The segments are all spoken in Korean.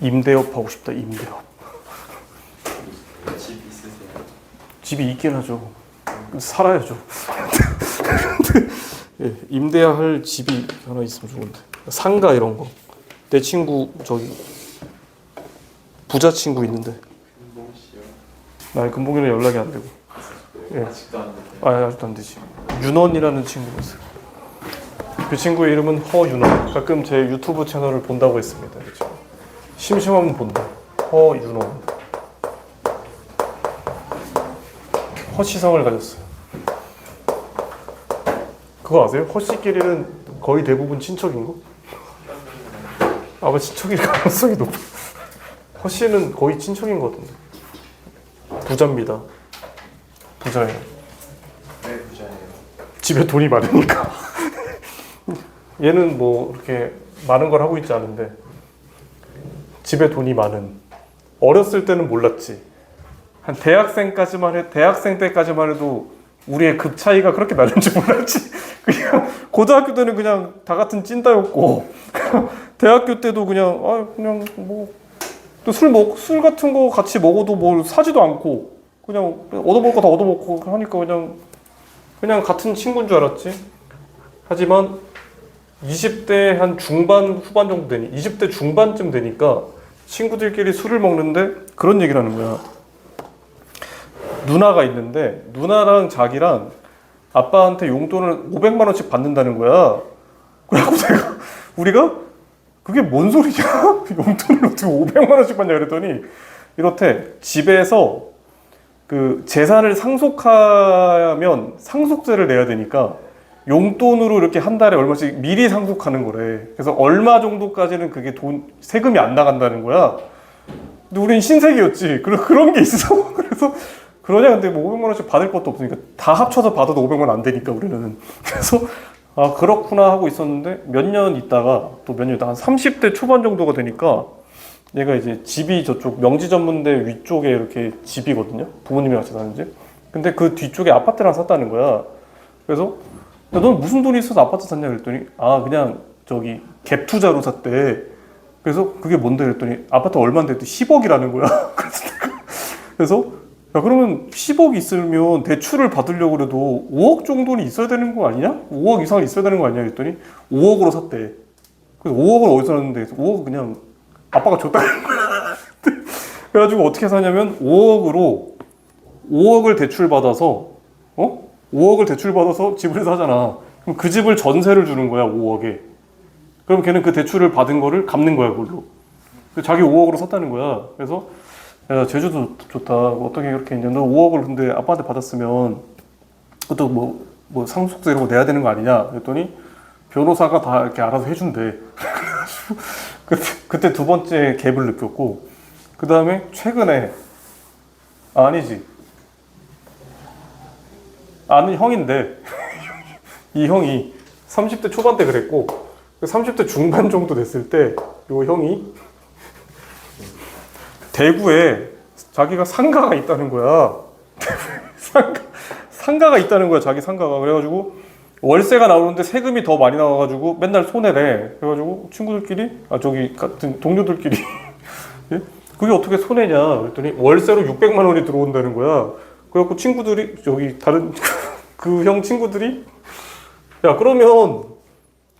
임대업 하고 싶다. 임대업. 집 있으세요? 집이 있긴 하죠. 근데 살아야죠. 예, 임대할 집이 하나 있으면 좋은데. 상가 이런 거. 내 친구 저기 부자 친구 있는데. 금봉 씨요? 나 금봉이랑 연락이 안 되고. 예. 아직도 안 되세요? 아직도 안 되지. 윤원이라는 친구가 있어요. 그 친구의 이름은 허윤원. 가끔 제 유튜브 채널을 본다고 했습니다. 그 친구. 심심하면 본다. 허윤원. 허시성을 가졌어요. 그거 아세요? 허씨끼리는 거의 대부분 친척인 거? 아마 친척일 가능성이 높아. 허씨는 거의 친척인 것 같은데. 부자입니다. 부자예요. 왜 부자예요? 집에 돈이 많으니까. 얘는 뭐 이렇게 많은 걸 하고 있지 않은데 집에 돈이 많은. 어렸을 때는 몰랐지. 한 대학생 때까지만 해도 우리의 급 차이가 그렇게 나는지 몰랐지. 그냥 고등학교 때는 그냥 다 같은 찐따였고 대학교 때도 그냥 뭐 또 술 같은 거 같이 먹어도 뭘 사지도 않고 그냥 얻어먹을 거 다 얻어먹고 하니까 그냥 같은 친구인 줄 알았지. 하지만 20대 한 중반 후반 정도 되니 20대 중반쯤 되니까 친구들끼리 술을 먹는데 그런 얘기를 하는 거야. 누나가 있는데 누나랑 자기랑 아빠한테 용돈을 500만 원씩 받는다는 거야. 그래갖고 우리가 그게 뭔 소리냐? 용돈을 어떻게 500만 원씩 받냐 그랬더니 이렇대. 집에서 그 재산을 상속하면 상속세를 내야 되니까 용돈으로 이렇게 한 달에 얼마씩 미리 상속하는 거래. 그래서 얼마 정도까지는 그게 세금이 안 나간다는 거야. 근데 우린 신세계였지. 그런 게 있어. 그래서 그러냐. 근데 뭐 500만 원씩 받을 것도 없으니까 다 합쳐서 받아도 500만 원 안 되니까 우리는. 그래서 아 그렇구나 하고 있었는데 몇 년 있다가 한 30대 초반 정도가 되니까 얘가 이제 집이 저쪽 명지전문대 위쪽에 이렇게 집이거든요. 부모님이랑 같이 사는 집. 근데 그 뒤쪽에 아파트를 하나 샀다는 거야. 그래서 야, 넌 무슨 돈이 있어서 아파트 샀냐 그랬더니 그냥 저기 갭 투자로 샀대. 그래서 그게 뭔데 그랬더니 아파트 얼마인데 10억이라는 거야. 그래서 야 그러면 10억 있으면 대출을 받으려고 그래도 5억 정도는 있어야 되는 거 아니냐? 5억 이상은 있어야 되는 거 아니냐 그랬더니 5억으로 샀대. 그래서 5억을 어디서 샀는데 5억 그냥 아빠가 줬다는 거야. 그래가지고 어떻게 사냐면 5억을 대출 받아서 5억을 대출 받아서 집을 사잖아. 그럼 그 집을 전세를 주는 거야 5억에. 그럼 걔는 그 대출을 받은 거를 갚는 거야 그걸로. 자기 5억으로 샀다는 거야. 그래서 야 제주도 좋다. 어떻게 그렇게 했냐. 너 5억을 근데 아빠한테 받았으면 그것도 뭐 상속세 이런 거 내야 되는 거 아니냐. 그랬더니 변호사가 다 이렇게 알아서 해준대. 그때 두 번째 갭을 느꼈고 그 다음에 최근에 아니지. 아는 형인데 이 형이 30대 초반 때 그랬고 30대 중반 정도 됐을 때 요 형이 대구에 자기가 상가가 있다는 거야. 상가가 있다는 거야. 자기 상가가. 그래가지고 월세가 나오는데 세금이 더 많이 나와가지고 맨날 손해래. 그래가지고 친구들끼리 저기 같은 동료들끼리 예? 그게 어떻게 손해냐 그랬더니 월세로 600만 원이 들어온다는 거야. 그래갖고 친구들이 저기 다른 그 형 친구들이 야 그러면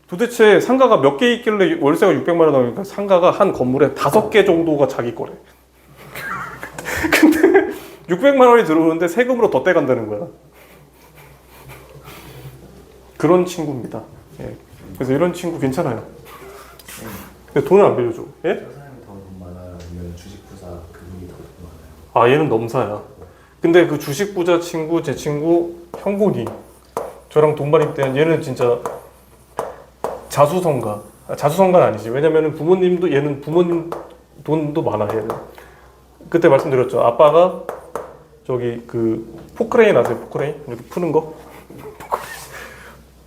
도대체 상가가 몇 개 있길래 월세가 600만 원 나오니까 상가가 한 건물에 5개 정도가 자기 거래. 근데 600만 원이 들어오는데 세금으로 더 떼간다는 거야. 그런 친구입니다. 예. 그래서 이런 친구 괜찮아요. 근데 돈을 안 빌려줘. 예? 저 사람이 더 돈 많아요? 아니면 주식 부자 그분이 더 돈 많아요? 얘는 넘사야. 근데 그 주식 부자 친구, 제 친구 형곤이 저랑 동반일 때 얘는 진짜 자수성가는 아니지. 왜냐면은 얘는 부모님 돈도 많아. 얘는 그때 말씀드렸죠. 아빠가 저기 그 포크레인 아세요? 포크레인 이렇게 푸는 거.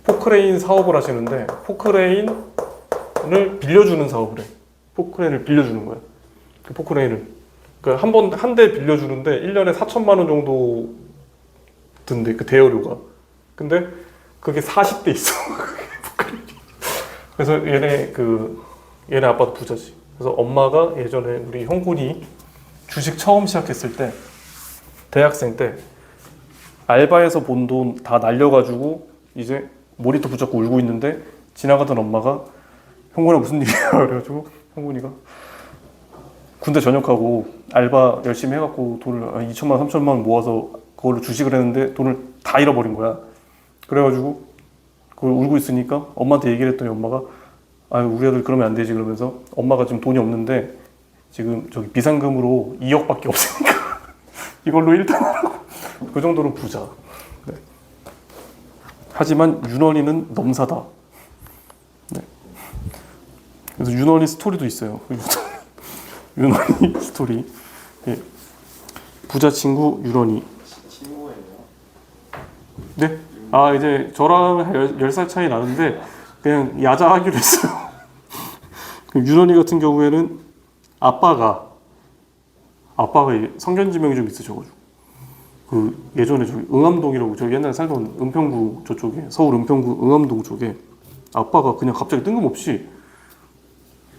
포크레인 사업을 하시는데 포크레인을 빌려주는 사업을 해. 포크레인을 빌려주는 거야. 그 포크레인을 그러니까 한 대 빌려주는데 1년에 4천만 원 정도 든대 그 대여료가. 근데 그게 40대 있어. 그래서 얘네 아빠도 부자지. 그래서 엄마가 예전에 우리 형군이 주식 처음 시작했을 때 대학생 때 알바에서 본 돈 다 날려가지고 이제 모니터 붙잡고 울고 있는데 지나가던 엄마가 형군아 무슨 일이야? 그래가지고 형군이가 군대 전역하고 알바 열심히 해갖고 돈을 2천만 원, 3천만 원 모아서 그걸로 주식을 했는데 돈을 다 잃어버린 거야. 그래가지고 그걸 울고 있으니까 엄마한테 얘기를 했더니 엄마가 아유 우리 아들 그러면 안 되지 그러면서 엄마가 지금 돈이 없는데 지금 저기 비상금으로 2억밖에 없으니까 이걸로 일단 하라고. 그 정도로 부자. 네. 하지만 윤원이는 넘사다. 네. 그래서 윤원이 스토리도 있어요. 윤원이 스토리. 예. 부자 친구 윤원이. 친구예요. 네? 아 이제 저랑 10살 차이 나는데 그냥 야자하기로 했어요. 윤원이 같은 경우에는 아빠가 성견지명이 좀 있으셔가지고 그 예전에 저기 응암동이라고 저기 옛날에 살던 은평구 저쪽에 서울 은평구 응암동 쪽에 아빠가 그냥 갑자기 뜬금없이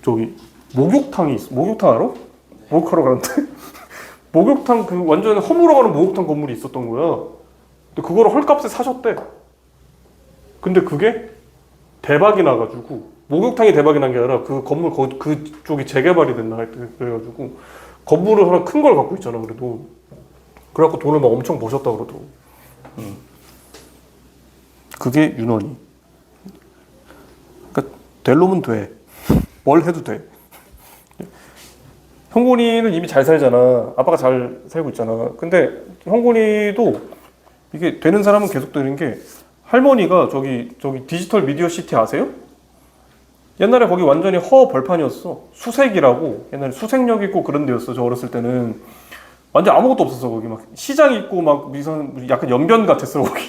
저기 목욕탕이 있어. 목욕탕 알아? 목욕하러 가는데 목욕탕 그 완전 허물어 가는 목욕탕 건물이 있었던 거야. 근데 그거를 헐값에 사셨대. 근데 그게 대박이 나가지고 목욕탕이 대박이 난 게 아니라 그 건물 그쪽이 재개발이 됐나 그래가지고 건물을 하나 큰 걸 갖고 있잖아. 그래갖고 돈을 막 엄청 버셨다 그러더라고. 그게 윤원이. 그러니까 될 놈은 돼. 뭘 해도 돼. 형곤이는 이미 잘 살잖아. 아빠가 잘 살고 있잖아. 근데 형곤이도 이게 되는 사람은 계속 되는 게 할머니가 저기 디지털 미디어 시티 아세요? 옛날에 거기 완전히 벌판이었어. 수색이라고 옛날에 수색역 있고 그런 데였어. 저 어렸을 때는 완전 아무것도 없었어. 거기 막 시장 있고 막 약간 연변 같았어 거기.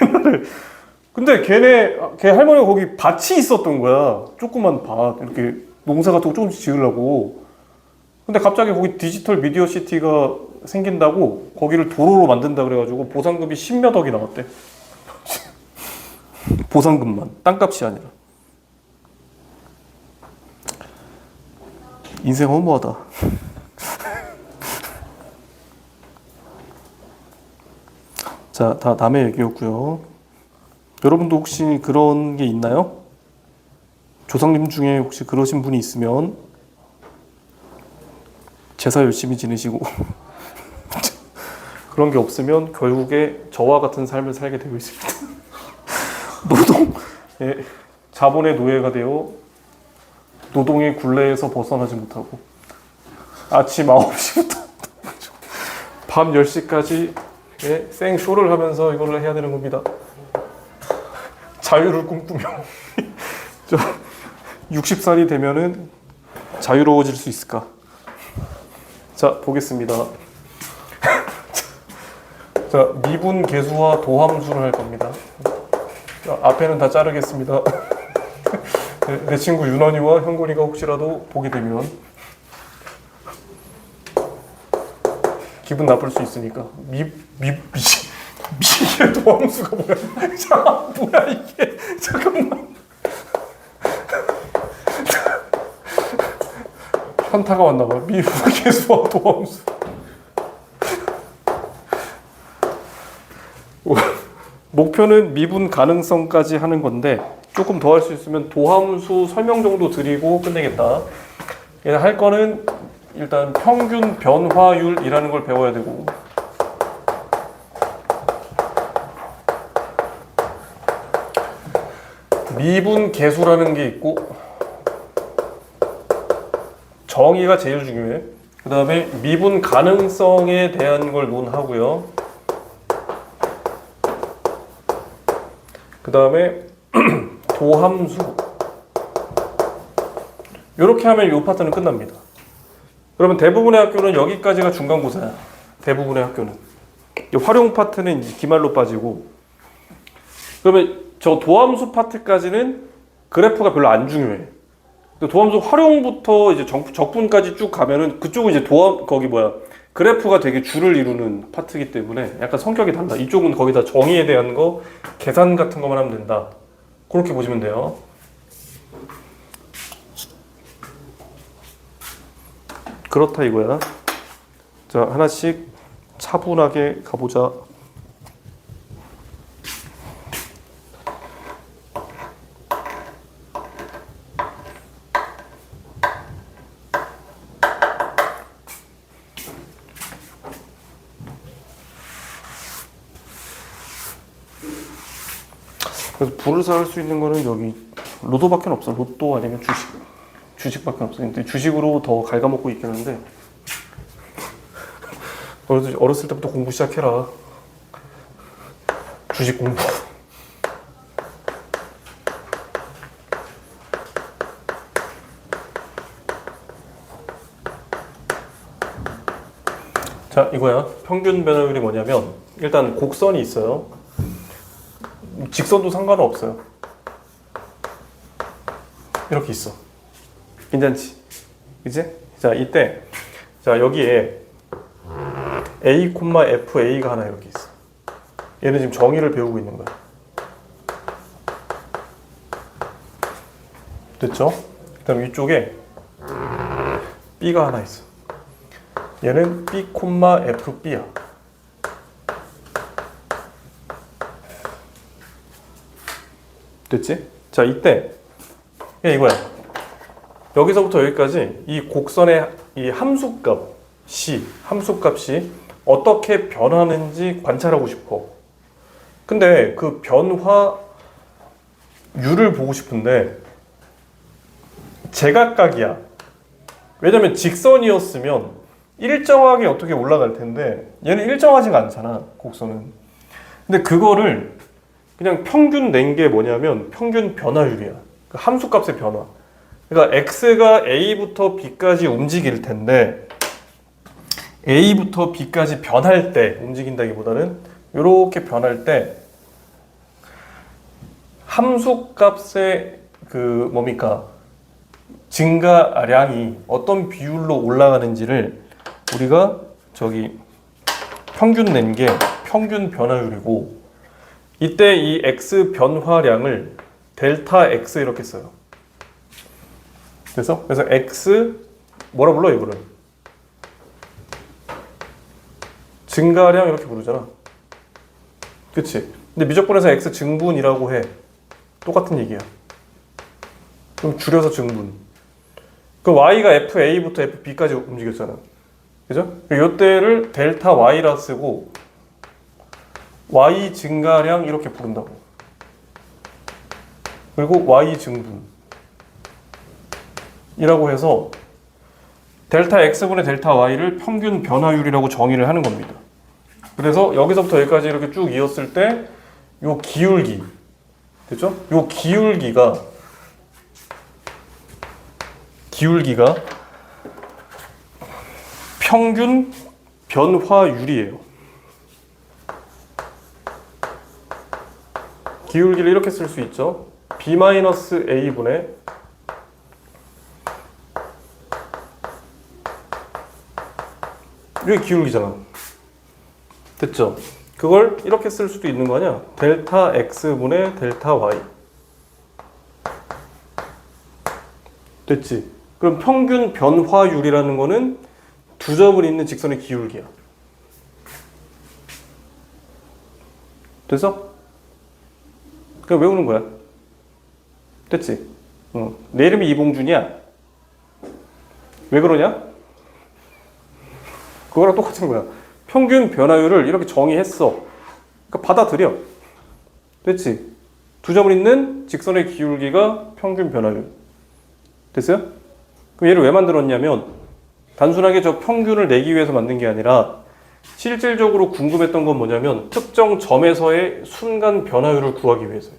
옛날에. 근데 걔 할머니가 거기 밭이 있었던 거야. 조그만 밭 이렇게 농사 같은 거 조금씩 지으려고. 근데 갑자기 거기 디지털 미디어 시티가 생긴다고 거기를 도로로 만든다 그래가지고 보상금이 10몇 억이 나왔대. 보상금만. 땅값이 아니라. 인생 허무하다. 자, 다 남의 얘기였고요. 여러분도 혹시 그런 게 있나요? 조상님 중에 혹시 그러신 분이 있으면 제사 열심히 지내시고 그런 게 없으면 결국에 저와 같은 삶을 살게 되고 있습니다. 자본의 노예가 되어 노동의 굴레에서 벗어나지 못하고 아침 9시부터 밤 10시까지 생쇼를 하면서 이걸 해야 되는 겁니다. 자유를 꿈꾸며 60살이 되면은 자유로워질 수 있을까? 자, 보겠습니다. 자, 미분 계수와 도함수를 할 겁니다. 자, 앞에는 다 자르겠습니다. 내 친구 윤원이와 형곤이가 혹시라도 보게 되면 기분 나쁠 수 있으니까 미의 도함수가 뭐야? 자, 뭐야 이게? 잠깐만. 현타가 왔나봐. 미분 계수와 도함수. 목표는 미분 가능성까지 하는 건데 조금 더 할 수 있으면 도함수 설명 정도 드리고 끝내겠다. 할 거는 일단 평균 변화율이라는 걸 배워야 되고 미분 계수라는 게 있고 정의가 제일 중요해. 그 다음에 미분 가능성에 대한 걸 논하고요. 그 다음에 도함수. 이렇게 하면 이 파트는 끝납니다. 그러면 대부분의 학교는 여기까지가 중간고사야. 대부분의 학교는. 이 활용 파트는 이제 기말로 빠지고. 그러면 저 도함수 파트까지는 그래프가 별로 안 중요해. 도함수 활용부터 이제 적분까지 쭉 가면은 그쪽은 이제 그래프가 되게 줄을 이루는 파트이기 때문에 약간 성격이 달라. 이쪽은 거기다 정의에 대한 거, 계산 같은 것만 하면 된다. 그렇게 보시면 돼요. 그렇다 이거야. 자, 하나씩 차분하게 가보자. 그래서 부를 할 수 있는 거는 여기 로또밖에 없어. 로또 아니면 주식밖에 없어. 근데 주식으로 더 갉아먹고 있긴 한데 어렸을 때부터 공부 시작해라. 주식 공부. 자, 이거야. 평균 변화율이 뭐냐면 일단 곡선이 있어요. 직선도 상관은 없어요. 이렇게 있어. 괜찮지? 그치? 자, 이때 자, 여기에 A, FA가 하나 이렇게 있어. 얘는 지금 정의를 배우고 있는 거야. 됐죠? 그다음 위쪽에 B가 하나 있어. 얘는 B, FB야. 됐지? 자, 이때 이거야. 여기서부터 여기까지 이 곡선의 이 함수값 C, 함수값이 어떻게 변하는지 관찰하고 싶어. 근데 그 변화율을 보고 싶은데 제각각이야. 왜냐면 직선이었으면 일정하게 어떻게 올라갈 텐데 얘는 일정하지가 않잖아, 곡선은. 근데 그거를 그냥 평균 낸 게 뭐냐면 평균 변화율이야. 그 함수값의 변화. 그러니까 x가 a부터 b까지 움직일 텐데 a부터 b까지 변할 때 움직인다기보다는 이렇게 변할 때 함수값의 그 뭡니까 증가량이 어떤 비율로 올라가는지를 우리가 저기 평균 낸 게 평균 변화율이고 이때 이 x 변화량을 델타 x 이렇게 써요. 그래서 x 뭐라 불러 이거를? 증가량 이렇게 부르잖아. 그치? 근데 미적분에서 x 증분이라고 해. 똑같은 얘기야. 그럼 줄여서 증분. 그럼 y가 FA부터 FB까지 움직였잖아. 그죠? 이때를 델타 y라 쓰고 y 증가량 이렇게 부른다고. 그리고 y 증분 이라고 해서 델타 x분의 델타 y를 평균 변화율이라고 정의를 하는 겁니다. 그래서 여기서부터 여기까지 이렇게 쭉 이었을 때 요 기울기 됐죠? 요 기울기가 평균 변화율이에요. 기울기를 이렇게 쓸 수 있죠. B-A분의 이게 기울기잖아. 됐죠? 그걸 이렇게 쓸 수도 있는 거 아니야? 델타 X분의 델타 Y. 됐지? 그럼 평균 변화율이라는 거는 두 점을 잇는 직선의 기울기야. 됐어? 그냥 외우는 거야. 됐지? 내 이름이 이봉준이야. 왜 그러냐? 그거랑 똑같은 거야. 평균 변화율을 이렇게 정의했어. 그러니까 받아들여. 됐지? 두 점을 잇는 직선의 기울기가 평균 변화율. 됐어요? 그럼 얘를 왜 만들었냐면 단순하게 저 평균을 내기 위해서 만든 게 아니라 실질적으로 궁금했던 건 뭐냐면 특정 점에서의 순간 변화율을 구하기 위해서예요.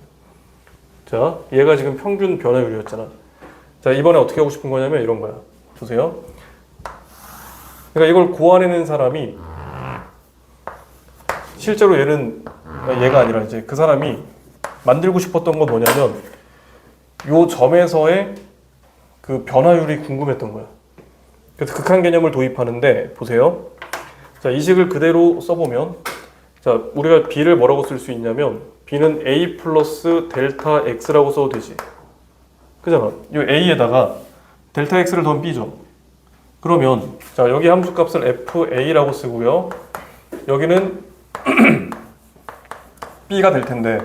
자, 얘가 지금 평균 변화율이었잖아. 자, 이번에 어떻게 하고 싶은 거냐면 이런 거야. 보세요. 그러니까 이걸 고안해낸 사람이 실제로 얘가 아니라 이제 그 사람이 만들고 싶었던 건 뭐냐면 요 점에서의 그 변화율이 궁금했던 거야. 그래서 극한 개념을 도입하는데 보세요. 자, 이 식을 그대로 써보면 자, 우리가 b를 뭐라고 쓸 수 있냐면 b는 a 플러스 델타 x라고 써도 되지. 그잖아. 이 a에다가 델타 x를 더하면 b죠. 그러면 자 여기 함수값을 FA라고 쓰고요. 여기는 B가 될 텐데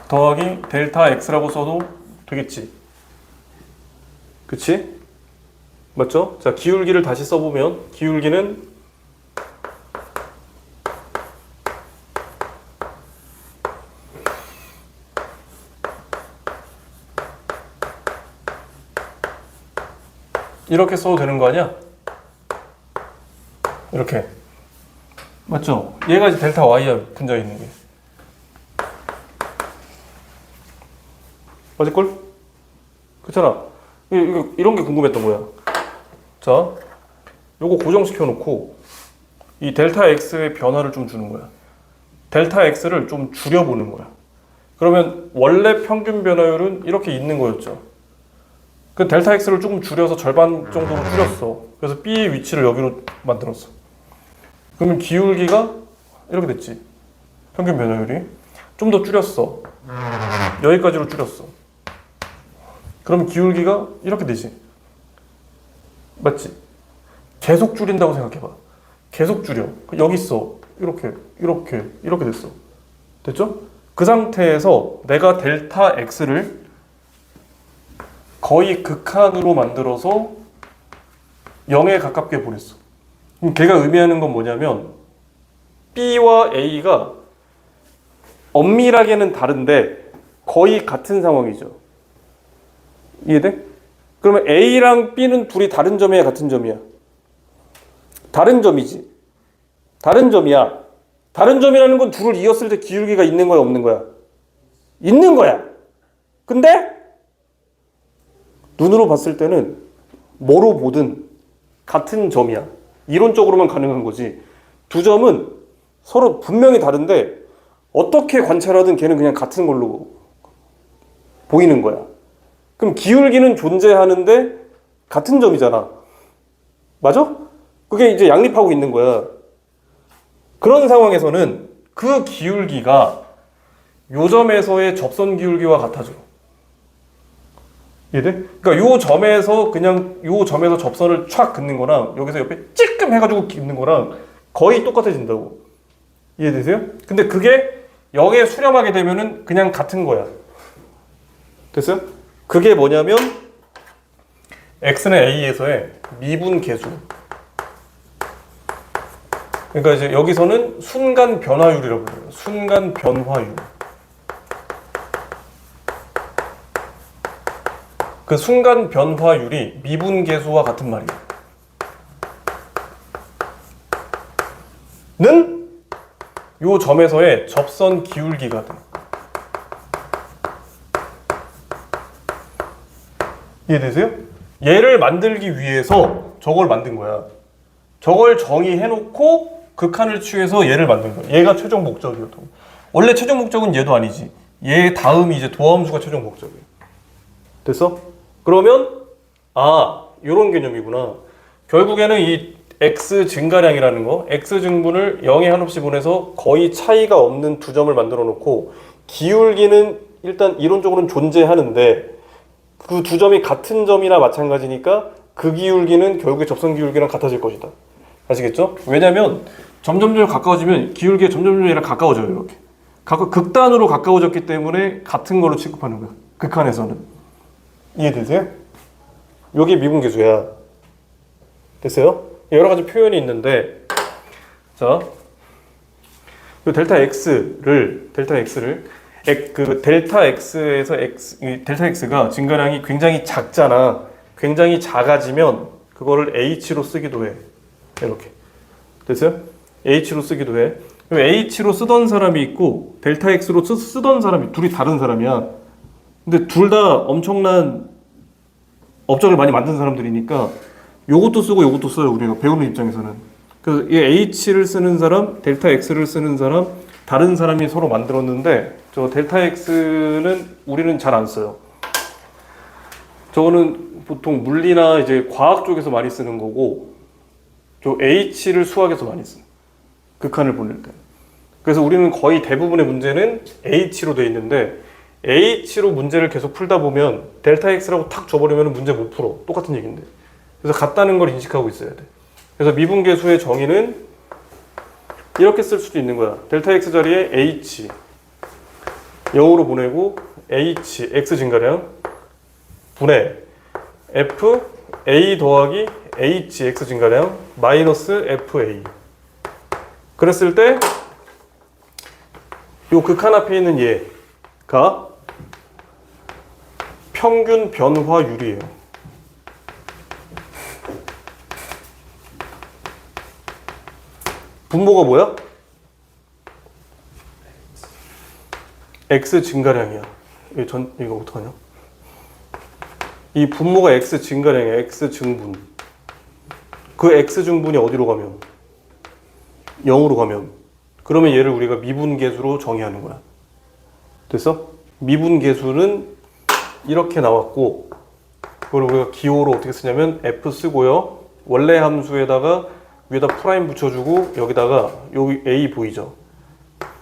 더하기 델타 X라고 써도 되겠지. 그치? 맞죠? 자 기울기를 다시 써보면 기울기는 이렇게 써도 되는 거 아니야? 이렇게 맞죠? 얘가 이제 델타 Y야 분자에 있는 게 맞을걸? 그렇잖아. 이런 게 궁금했던 거야. 자 요거 고정시켜 놓고 이 델타 X의 변화를 좀 주는 거야. 델타 X를 좀 줄여보는 거야. 그러면 원래 평균 변화율은 이렇게 있는 거였죠. 그 델타 X를 조금 줄여서 절반 정도로 줄였어. 그래서 B의 위치를 여기로 만들었어. 그러면 기울기가 이렇게 됐지. 평균 변화율이 좀 더 줄였어. 여기까지로 줄였어. 그러면 기울기가 이렇게 되지. 맞지? 계속 줄인다고 생각해봐. 계속 줄여. 여기 있어. 이렇게 됐어. 됐죠? 그 상태에서 내가 델타 X를 거의 극한으로 만들어서 0에 가깝게 보냈어. 그럼 걔가 의미하는 건 뭐냐면 B와 A가 엄밀하게는 다른데 거의 같은 상황이죠. 이해돼? 그러면 A랑 B는 둘이 다른 점이야, 같은 점이야? 다른 점이지. 다른 점이야. 다른 점이라는 건 둘을 이었을 때 기울기가 있는 거야, 없는 거야? 있는 거야. 근데 눈으로 봤을 때는 뭐로 보든 같은 점이야. 이론적으로만 가능한 거지. 두 점은 서로 분명히 다른데 어떻게 관찰하든 걔는 그냥 같은 걸로 보이는 거야. 그럼 기울기는 존재하는데 같은 점이잖아. 맞아? 그게 이제 양립하고 있는 거야. 그런 상황에서는 그 기울기가 요 점에서의 접선 기울기와 같아져. 이해돼? 그러니까 요 점에서 그냥 요 점에서 접선을 촥 긋는 거랑 여기서 옆에 찔끔 해가지고 긋는 거랑 거의 똑같아진다고. 이해되세요? 근데 그게 0에 수렴하게 되면은 그냥 같은 거야. 됐어요? 그게 뭐냐면 x는 a에서의 미분 계수. 그러니까 이제 여기서는 순간 변화율이라고 불러요. 순간 변화율. 그 순간 변화율이 미분 계수와 같은 말이에요. 는 요 점에서의 접선 기울기가 돼. 이해되세요? 얘를 만들기 위해서 저걸 만든 거야. 저걸 정의해놓고 극한을 취해서 얘를 만든 거야. 얘가 최종 목적이었던. 원래 최종 목적은 얘도 아니지. 얘 다음이 이제 도함수가 최종 목적이야. 됐어? 그러면 요런 개념이구나. 결국에는 이 x 증가량이라는 거, x 증분을 0에 한없이 보내서 거의 차이가 없는 두 점을 만들어 놓고 기울기는 일단 이론적으로는 존재하는데 그 두 점이 같은 점이나 마찬가지니까 그 기울기는 결국에 접선 기울기랑 같아질 것이다. 아시겠죠? 왜냐면 점점 가까워지면 기울기가 점점 얘랑 가까워져요. 이렇게 극단으로 가까워졌기 때문에 같은 걸로 취급하는 거야. 극한에서는. 이해되세요? 여기 미분계수야. 됐어요? 여러 가지 표현이 있는데, 자, 이 델타 x를 델타 x에서 델타 x가 증가량이 굉장히 작잖아. 굉장히 작아지면 그거를 h로 쓰기도 해. 이렇게. 됐어요? h로 쓰기도 해. h로 쓰던 사람이 있고 델타 x로 쓰던 사람이 둘이 다른 사람이야. 근데 둘 다 엄청난 업적을 많이 만든 사람들이니까 요것도 쓰고 요것도 써요. 우리가 배우는 입장에서는. 그래서 이 h를 쓰는 사람, 델타 x를 쓰는 사람, 다른 사람이 서로 만들었는데 저 델타 x는 우리는 잘 안 써요. 저거는 보통 물리나 이제 과학 쪽에서 많이 쓰는 거고 저 h를 수학에서 많이 써. 극한을 보낼 때. 그래서 우리는 거의 대부분의 문제는 h로 돼 있는데 h로 문제를 계속 풀다 보면 델타 x라고 탁 줘버리면 문제 못 풀어. 똑같은 얘기인데. 그래서 같다는 걸 인식하고 있어야 돼. 그래서 미분계수의 정의는 이렇게 쓸 수도 있는 거야. 델타 x 자리에 h 0으로 보내고 h x 증가량 분의 f a 더하기 h x 증가량 마이너스 fa. 그랬을 때 요 극한 앞에 있는 얘가 평균 변화율이에요. 분모가 뭐야? x 증가량이야. 이거 어떡하냐? 이 분모가 x 증가량이야. x 증분. 그 x 증분이 어디로 가면? 0으로 가면. 그러면 얘를 우리가 미분계수로 정의하는 거야. 됐어? 미분계수는 이렇게 나왔고, 그걸 우리가 기호로 어떻게 쓰냐면 f 쓰고요. 원래 함수에다가 위에다 프라임 붙여주고 여기다가 여기 a 보이죠?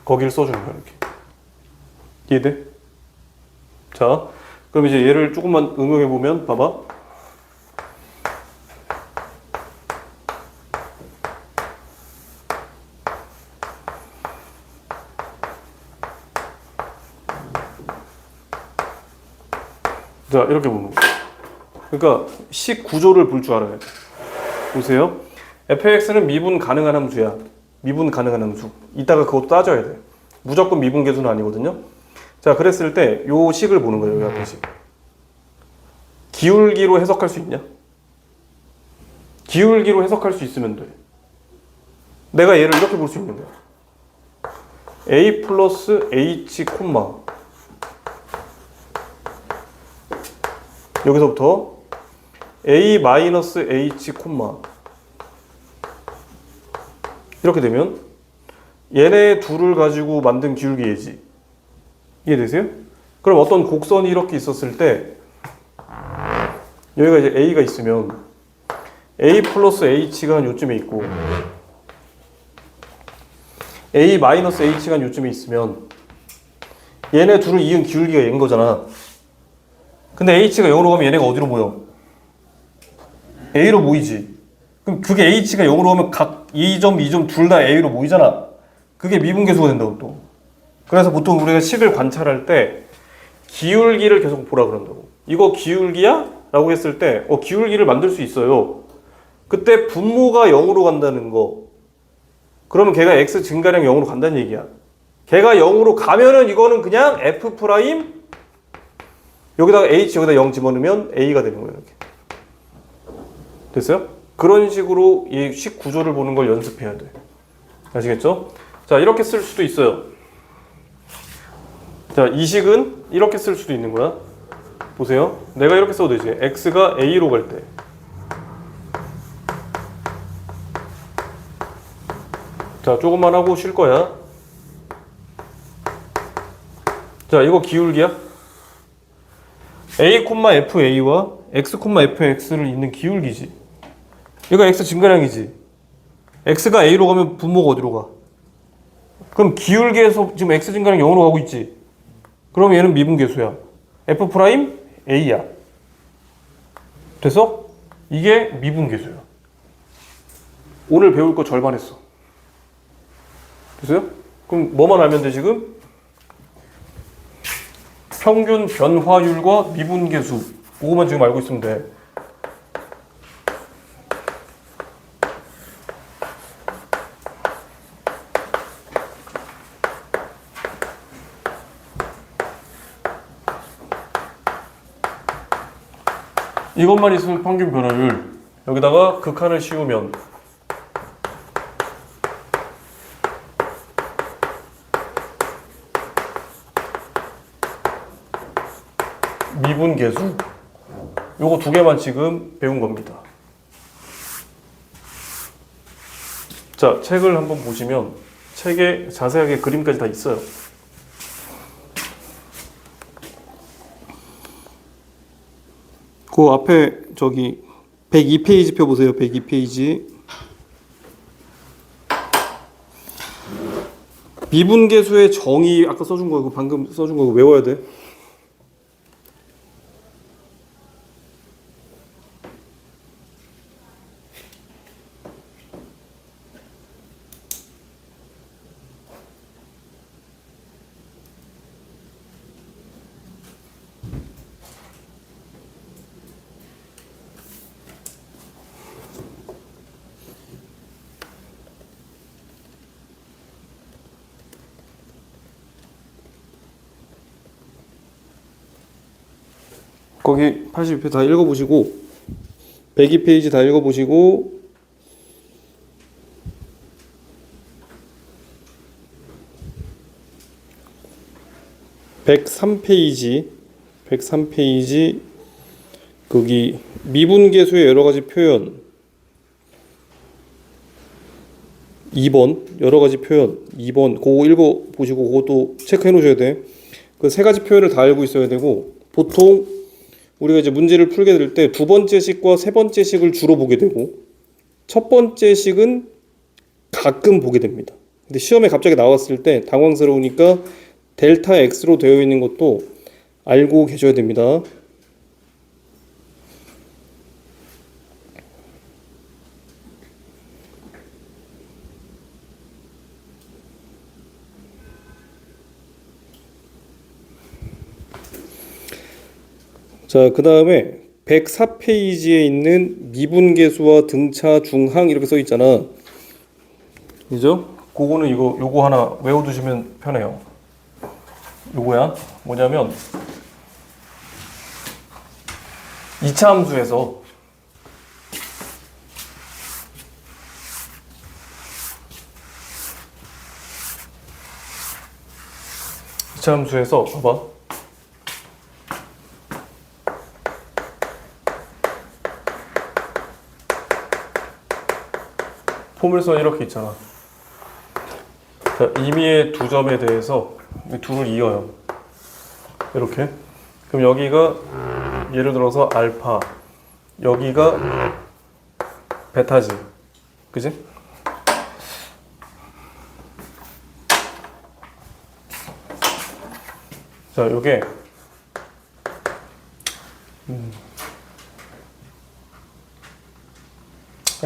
거기를 써주는 거야. 이렇게. 이해돼? 자, 그럼 이제 얘를 조금만 응용해 보면 봐봐. 자, 이렇게 보는 거야. 그러니까 식 구조를 볼 줄 알아야 돼. 보세요. fx는 미분 가능한 함수야. 미분 가능한 함수. 이따가 그것도 따져야 돼. 무조건 미분계수는 아니거든요. 자, 그랬을 때 요 식을 보는 거예요. 여기 앞에 식. 기울기로 해석할 수 있냐? 기울기로 해석할 수 있으면 돼. 내가 얘를 이렇게 볼 수 있는 거야. a 플러스 h 콤마 여기서부터 a 마이너스 h 콤마 이렇게 되면 얘네 둘을 가지고 만든 기울기 얘지. 이해되세요? 그럼 어떤 곡선이 이렇게 있었을 때 여기가 이제 a가 있으면 a 플러스 h가 한 요쯤에 있고 a 마이너스 h가 한 요쯤에 있으면 얘네 둘을 이은 기울기가 얘인 거잖아. 근데 h가 0으로 가면 얘네가 어디로 모여? a로 모이지. 그럼 그게 h가 0으로 가면 각 2점, 2점 둘 다 a로 모이잖아. 그게 미분계수가 된다고 또. 그래서 보통 우리가 식을 관찰할 때 기울기를 계속 보라 그런다고. 이거 기울기야? 라고 했을 때 기울기를 만들 수 있어요. 그때 분모가 0으로 간다는 거. 그러면 걔가 x 증가량 0으로 간다는 얘기야. 걔가 0으로 가면은 이거는 그냥 f 프라임 여기다가 h 여기다 0 집어넣으면 a가 되는 거예요. 이렇게. 됐어요? 그런 식으로 이 식 구조를 보는 걸 연습해야 돼. 아시겠죠? 자, 이렇게 쓸 수도 있어요. 자, 이 식은 이렇게 쓸 수도 있는 거야. 보세요. 내가 이렇게 써도 되지. x가 a로 갈 때. 자, 조금만 하고 쉴 거야. 자, 이거 기울기야. a,fa와 x,fx를 잇는 기울기지. 얘가 x 증가량이지. x가 a로 가면 분모가 어디로 가? 그럼 기울기에서 지금 x 증가량 0으로 가고 있지. 그럼 얘는 미분계수야. f 프라임 a야. 됐어? 이게 미분계수야. 오늘 배울 거 절반 했어. 됐어요? 그럼 뭐만 알면 돼 지금? 평균 변화율과 미분계수. 그거만 지금 알고 있으면 돼. 이것만 있으면 평균 변화율. 여기다가 극한을 씌우면 미분계수. 요거 두 개만 지금 배운 겁니다. 자, 책을 한번 보시면 책에 자세하게 그림까지 다 있어요. 그 앞에 저기 102페이지 표 보세요. 102페이지. 미분계수의 정의 아까 써준 거 방금 써준 거 외워야 돼. 거기 82페이지 다 읽어보시고 102페이지 다 읽어보시고 103페이지 거기 미분계수의 여러가지 표현 2번 여러가지 표현 2번 그거 읽어보시고 그것도 체크해 놓으셔야 돼. 그 세 가지 표현을 다 알고 있어야 되고 보통 우리가 이제 문제를 풀게 될 때 두 번째 식과 세 번째 식을 주로 보게 되고 첫 번째 식은 가끔 보게 됩니다. 근데 시험에 갑자기 나왔을 때 당황스러우니까 델타 X로 되어 있는 것도 알고 계셔야 됩니다. 자, 그 다음에 104페이지에 있는 미분계수와 등차 중항 이렇게 써 있잖아. 그죠? 그거는 요거 하나 외워두시면 편해요. 요거야. 뭐냐면 2차 함수에서 봐봐. 포물선 이렇게 있잖아. 자, 임의의 두 점에 대해서 이 둘을 이어요. 이렇게. 그럼 여기가 예를 들어서 알파, 여기가 베타지. 그지? 자, 요게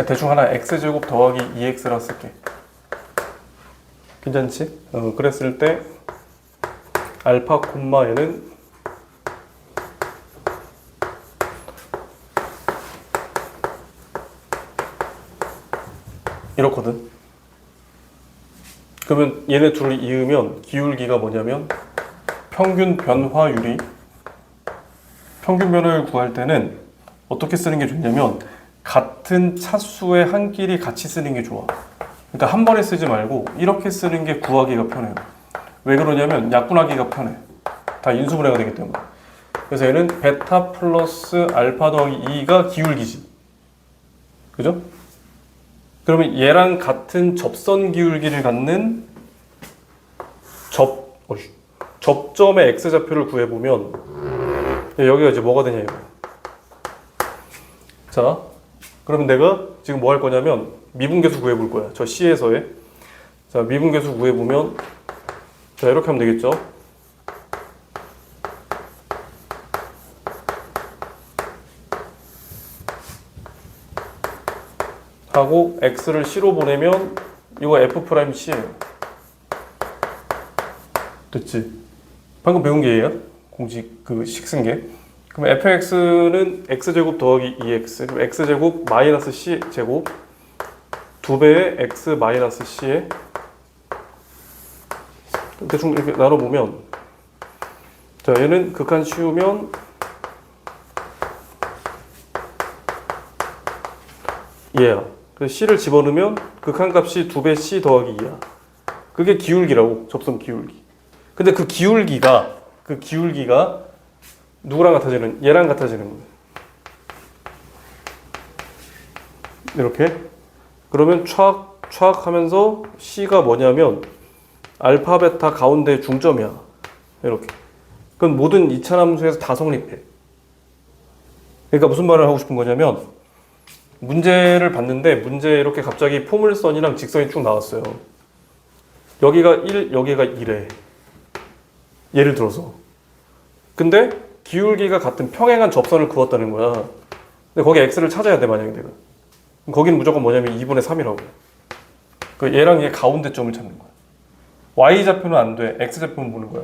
대충 하나 x제곱 더하기 2x라 쓸게. 괜찮지? 그랬을 때 알파 콤마 n은 이렇거든. 그러면 얘네 둘을 이으면 기울기가 뭐냐면 평균 변화율을 구할 때는 어떻게 쓰는 게 좋냐면 같은 차수의 한 길이 같이 쓰는 게 좋아. 그러니까 한 번에 쓰지 말고 이렇게 쓰는 게 구하기가 편해요. 왜 그러냐면 약분하기가 편해. 다 인수분해가 되기 때문에. 그래서 얘는 베타 플러스 알파 더하기 2가 기울기지. 그죠? 그러면 얘랑 같은 접선 기울기를 갖는 접점의 x좌표를 구해보면 여기가 이제 뭐가 되냐 이거야. 자, 그러면 내가 지금 뭐 할 거냐면 미분계수 구해볼 거야. 저 C에서의. 자, 미분계수 구해보면 자, 이렇게 하면 되겠죠. 하고 x를 C로 보내면 이거 F'C예요. 됐지? 방금 배운 게 얘야? 공식 그 식쓴 게. 그럼 fx는 x제곱 더하기 2x 그럼 x제곱 마이너스 c제곱 2배의 x 마이너스 c에 대충 이렇게 나눠보면 자 얘는 극한 씌우면 얘야. 그래서 c를 집어넣으면 극한값이 2배 c 더하기 2야. 그게 기울기라고. 접선 기울기. 근데 그 기울기가 누구랑 같아지는? 얘랑 같아지는 거예요. 이렇게. 그러면 촥 하면서 C가 뭐냐면 알파 베타 가운데 중점이야. 이렇게. 그건 모든 2차 함수에서 다 성립해. 그러니까 무슨 말을 하고 싶은 거냐면 문제를 봤는데 문제에 이렇게 갑자기 포물선이랑 직선이 쭉 나왔어요. 여기가 1, 여기가 1에. 예를 들어서. 근데 기울기가 같은 평행한 접선을 그었다는 거야. 근데 거기 x를 찾아야 돼, 만약에 내가. 그럼 거기는 무조건 뭐냐면 2분의 3이라고. 그 얘랑 얘 가운데 점을 찾는 거야. y좌표는 안 돼. x좌표는 보는 거야.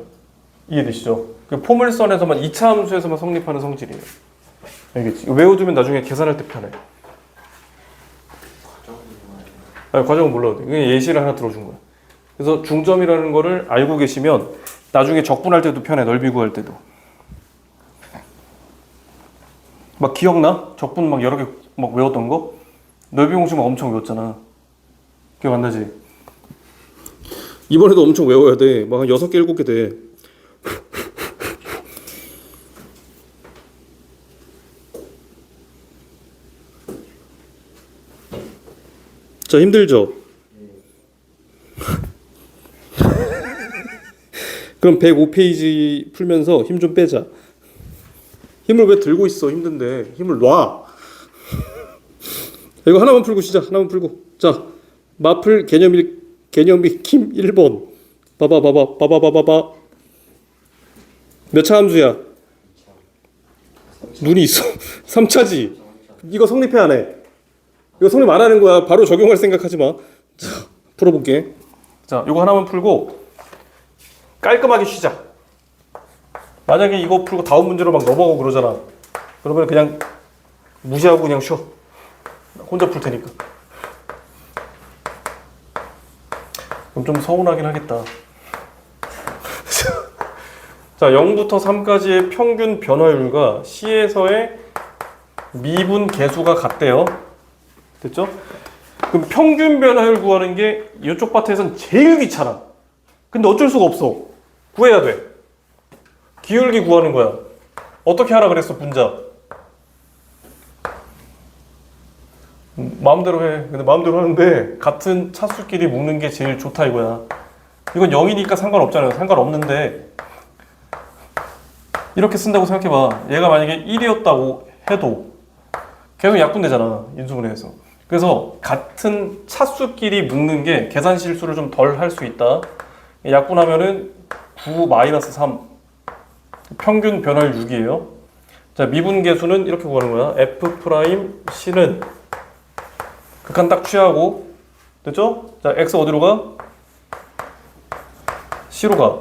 이해되시죠? 그 포물선에서만 2차 함수에서만 성립하는 성질이에요. 알겠지? 외워두면 나중에 계산할 때 편해. 아니, 과정은 몰라도 돼. 그냥 예시를 하나 들어준 거야. 그래서 중점이라는 거를 알고 계시면 나중에 적분할 때도 편해. 넓이 구할 때도. 막 기억나? 적분 막 여러 개 막 외웠던 거? 넓이 공식 막 엄청 외웠잖아. 기억 안 나지? 이번에도 엄청 외워야 돼. 막 한 6개 7개 돼. 자, 힘들죠? 그럼 105페이지 풀면서 힘 좀 빼자. 힘을 왜 들고 있어? 힘든데. 힘을 놔. 이거 하나만 풀고 시작. 하나만 풀고. 자, 마플 개념 익힘 1번. 봐봐. 몇 차 함수야? 눈이 있어. 3차지. 이거 성립해 안 해? 이거 성립 안 하는 거야. 바로 적용할 생각하지 마. 자, 풀어볼게. 자, 이거 하나만 풀고 깔끔하게 쉬자. 만약에 이거 풀고 다음 문제로 막 넘어가고 그러잖아. 그러면 그냥 무시하고 그냥 쉬어. 혼자 풀 테니까. 그럼 좀 서운하긴 하겠다. 자, 0부터 3까지의 평균 변화율과 C에서의 미분 계수가 같대요. 됐죠? 그럼 평균 변화율 구하는 게 이쪽 파트에선 제일 귀찮아. 근데 어쩔 수가 없어. 구해야 돼. 기울기 구하는 거야. 어떻게 하라 그랬어, 분자? 마음대로 해. 근데 마음대로 하는데 같은 차수끼리 묶는 게 제일 좋다 이거야. 이건 0이니까 상관없잖아요. 상관없는데 이렇게 쓴다고 생각해봐. 얘가 만약에 1이었다고 해도 계속 약분되잖아. 인수분해에서. 그래서 같은 차수끼리 묶는 게 계산 실수를 좀 덜 할 수 있다. 약분하면은 9-3 평균 변화율 6이에요. 자, 미분계수는 이렇게 구하는 거야. F'C는 극한 딱 취하고, 됐죠? 자, X 어디로 가? C로 가.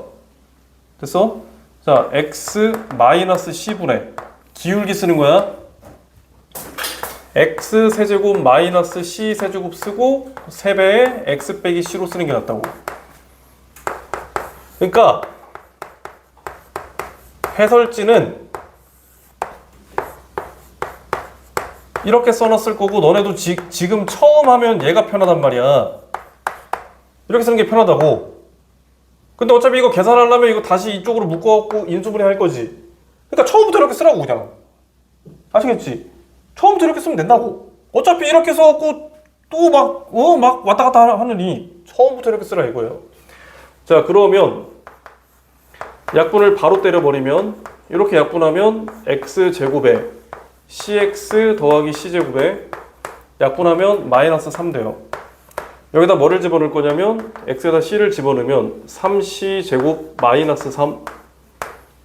됐어? 자, X-C분의 기울기 쓰는 거야. X 세제곱 마이너스 C 세제곱 쓰고 3배에 X 빼기 C로 쓰는 게 낫다고. 그러니까 해설지는 이렇게 써놨을 거고 너네도 지금 처음 하면 얘가 편하단 말이야. 이렇게 쓰는 게 편하다고. 근데 어차피 이거 계산하려면 이거 다시 이쪽으로 묶어갖고 인수분해 할 거지. 그러니까 처음부터 이렇게 쓰라고 그냥. 아시겠지? 처음부터 이렇게 쓰면 된다고. 어차피 이렇게 써갖고 또 막 왔다 갔다 하느니 처음부터 이렇게 쓰라 이거예요. 자, 그러면 약분을 바로 때려버리면 이렇게 약분하면 x제곱에 cx 더하기 c제곱에 약분하면 마이너스 3 돼요. 여기다 뭐를 집어넣을 거냐면 x에다 c를 집어넣으면 3c 제곱 마이너스 3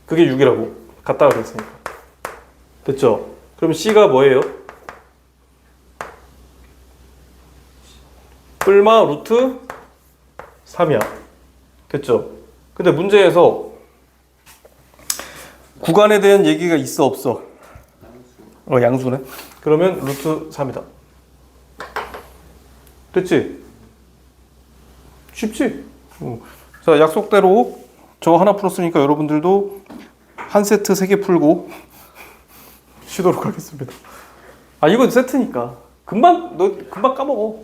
그게 6이라고 같다 그랬으니까. 됐죠? 그럼 c가 뭐예요? 뿔마 루트 3이야. 됐죠? 근데 문제에서 구간에 대한 얘기가 있어 없어? 양수네. 그러면 루트 3이다. 됐지? 쉽지? 자, 약속대로 저 하나 풀었으니까 여러분들도 한 세트 3개 풀고 쉬도록 하겠습니다. 아, 이건 세트니까 너 금방 까먹어.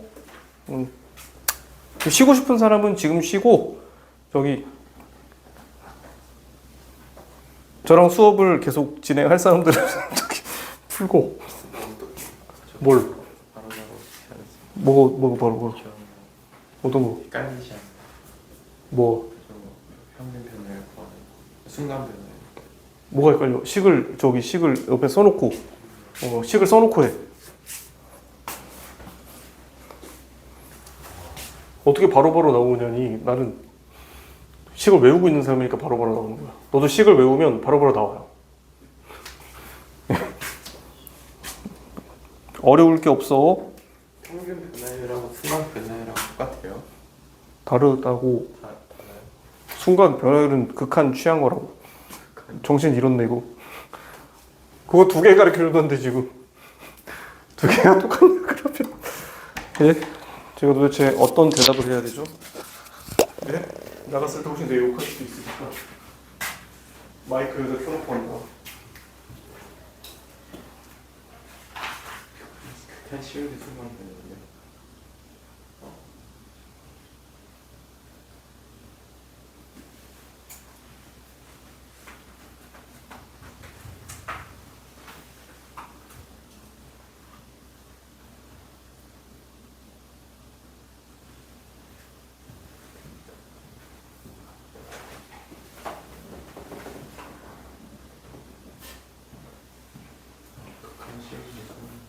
쉬고 싶은 사람은 지금 쉬고 저기 저랑 수업을 계속 진행할 사람들은 저기 풀고. 뭘? 바로 어떤 거? 깔리지 않아요. 뭐? 평균 변화율 구하는 순간 변화율. 뭐가 헷갈려? 식을 옆에 써놓고 식을 써놓고 해. 어떻게 바로바로 나오냐니. 나는 식을 외우고 있는 사람이니까 바로바로 나오는 거야. 너도 식을 외우면 바로바로 나와요. 어려울 게 없어. 평균 변화율하고 순간 변화율하고 똑같아요. 다르다고. 달라요? 순간 변화율은 극한 취한 거라고. 정신 잃었네 이거. 그거 2개 가르쳐주던데 지금 2개가 똑같냐 그러면. 예? 제가 도대체 어떤 대답을 해야 되죠? 네? 나갔을 때 혹시 내 욕할 수도 있으니까 마이크 여기다 켜놓고 한다. 그냥 쉬우게 쓰면 되는데. 그냥 쉬우게 쓰면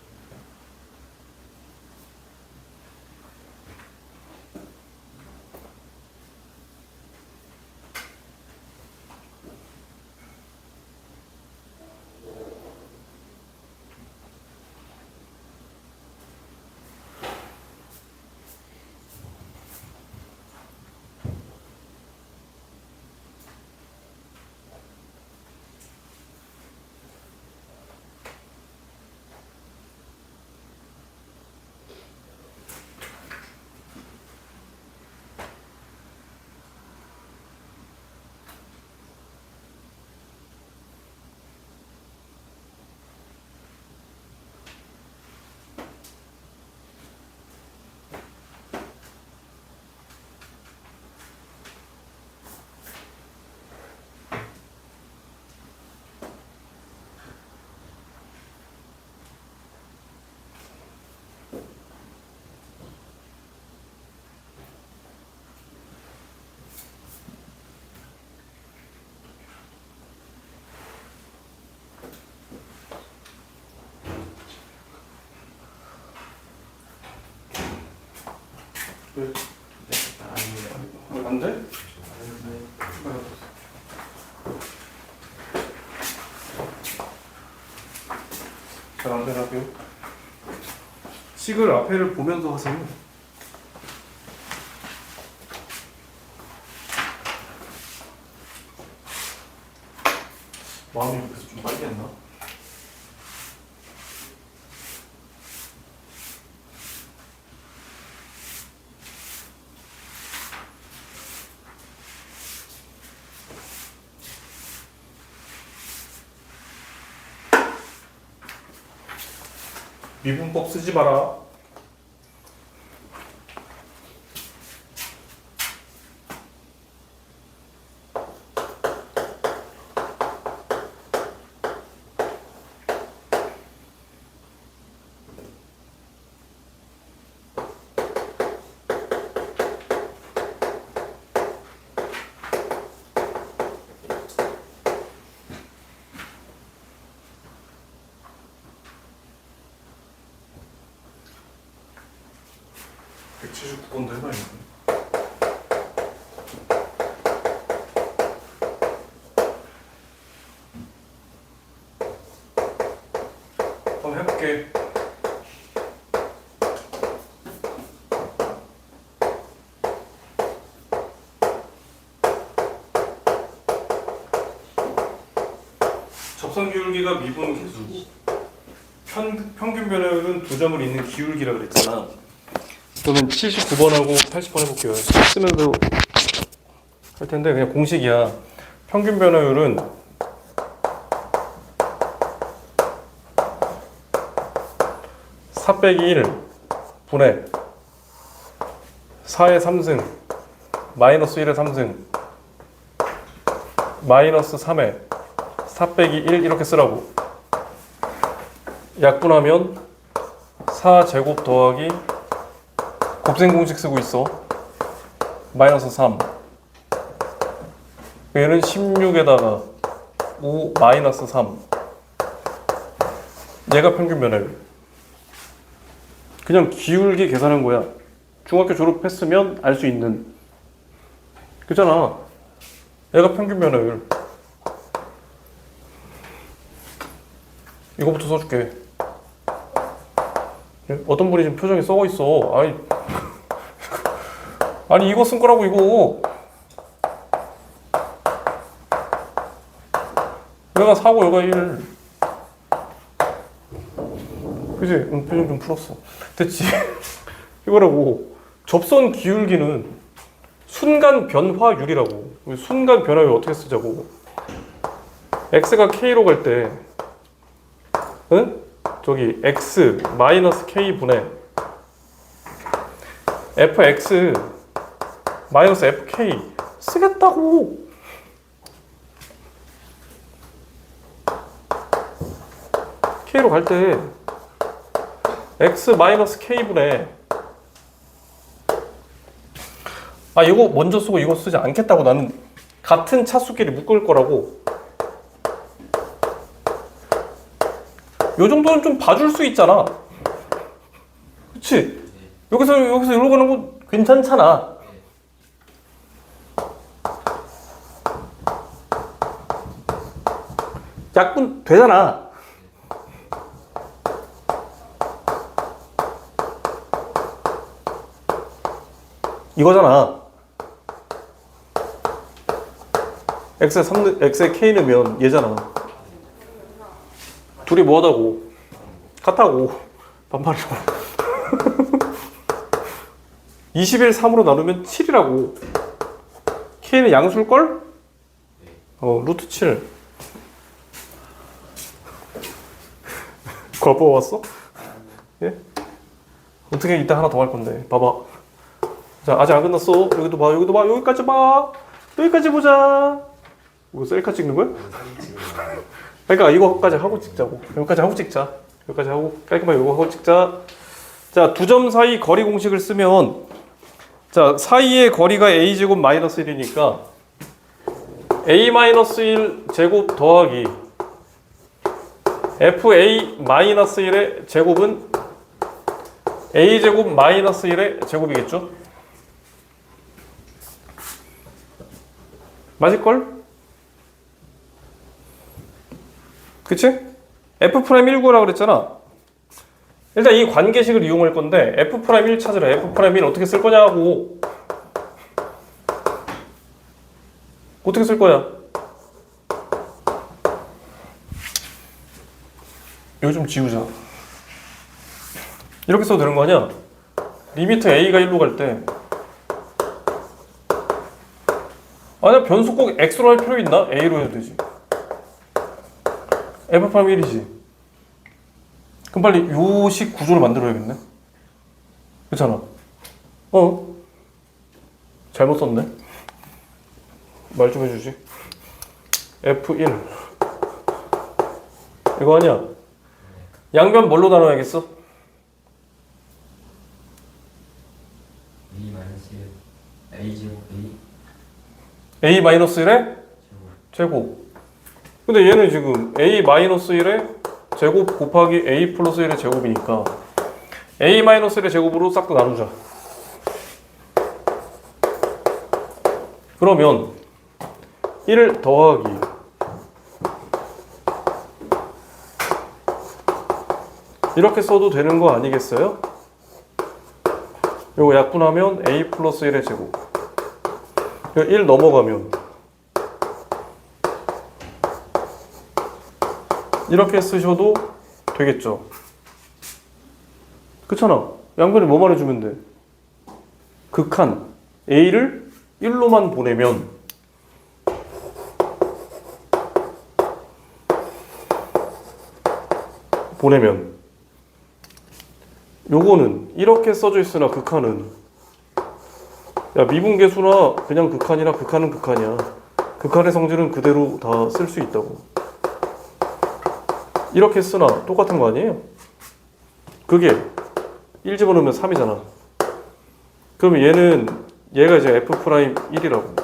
왜? 아니에요. 안 돼? 잘 안 되라고요? 식을 앞에를 보면서 하세요. 마음이 급해서 좀 빨리 했나? 미분법 쓰지 마라. (179번도) 해봐야겠네. 한번 해볼게. 접선 기울기가 미분 계수고 평균 변화율은 두 점을 잇는 기울기라 그랬잖아. 그러면 79번하고 80번 해볼게요. 쓰면서 할 텐데 그냥 공식이야. 평균 변화율은 (4 빼기 1) 분의 4의 3승 마이너스 1의 3승 마이너스 3의 4 빼기 1 이렇게 쓰라고. 약분하면 4제곱 더하기 곱셈 공식 쓰고 있어. 마이너스 3. 얘는 16에다가 5 마이너스 3. 얘가 평균 변화율. 그냥 기울기 계산한 거야. 중학교 졸업했으면 알 수 있는. 그잖아. 얘가 평균 변화율. 이거부터 써줄게. 어떤 분이 지금 표정이 썩어 있어. 아니 이거 쓴 거라고 이거. 얘가 4고 얘가 1. 그치? 표정 좀 풀었어. 됐지? 이거라고. 접선 기울기는 순간 변화율이라고. 순간 변화율 어떻게 쓰자고. x가 k로 갈 때 응? 저기 x 마이너스 k 분의 fx 마이너스 fk 쓰겠다고. k로 갈 때 x 마이너스 k 분의 이거 먼저 쓰고 이거 쓰지 않겠다고. 나는 같은 차수끼리 묶을 거라고. 요 정도는 좀 봐줄 수 있잖아. 그치? 여기서 이러고 가는 거 괜찮잖아. 약분 되잖아. 이거잖아. x에 k 넣으면 얘잖아. 둘이 뭐하다고? 같다고. 반말이라고. 21, 3으로 나누면 7이라고. k는 양수일걸? 루트 7. 거봐 왔어? 예? 어떻게 이따 하나 더 할 건데. 봐봐. 자, 아직 안 끝났어. 여기도 봐, 여기도 봐, 여기까지 봐. 여기까지 보자. 이거 셀카 찍는 거야? 그러니까 이거까지 하고 찍자고. 여기까지 하고 찍자. 여기까지 하고 깔끔하게 이거 하고 찍자. 자, 두 점 사이 거리 공식을 쓰면, 자, 사이의 거리가 a제곱 마이너스 1이니까 a 마이너스 1 제곱 더하기 fa 마이너스 1의 제곱은 a 제곱 마이너스 1의 제곱이겠죠? 맞을걸? 그치? F'1구하라고 그랬잖아. 일단 이 관계식을 이용할 건데 F'1 찾으라. F'1 어떻게 쓸 거냐고. 어떻게 쓸 거야? 이거 좀 지우자. 이렇게 써도 되는 거 아니야? 리미트 A가 1로 갈 때 아니야, 변수 꼭 X로 할 필요 있나? A로 해도 되지. F' 1이지. 그럼 빨리 요식 구조를 만들어야겠네. 그렇잖아. 잘못 썼네. 말 좀 해주지. F1 이거 아니야. 양변 뭘로 나눠야겠어? A 마이너스 1의 제곱. 근데 얘는 지금 A 마이너스 1의 제곱 곱하기 A 플러스 1의 제곱이니까 A 마이너스 1의 제곱으로 싹 다 나누자. 그러면 1 더하기 이렇게 써도 되는 거 아니겠어요? 요거 약분하면 A 플러스 1의 제곱. 1 넘어가면 이렇게 쓰셔도 되겠죠. 그렇잖아. 양변에 뭐만 해주면 돼? 극한 A를 1로만 보내면 요거는 이렇게 써져 있으나 극한은 야, 미분계수나 그냥 극한이나 극한은 극한이야. 극한의 성질은 그대로 다 쓸 수 있다고. 이렇게 쓰나 똑같은 거 아니에요? 그게 1 집어넣으면 3이잖아. 그러면 얘가 이제 F'1이라고.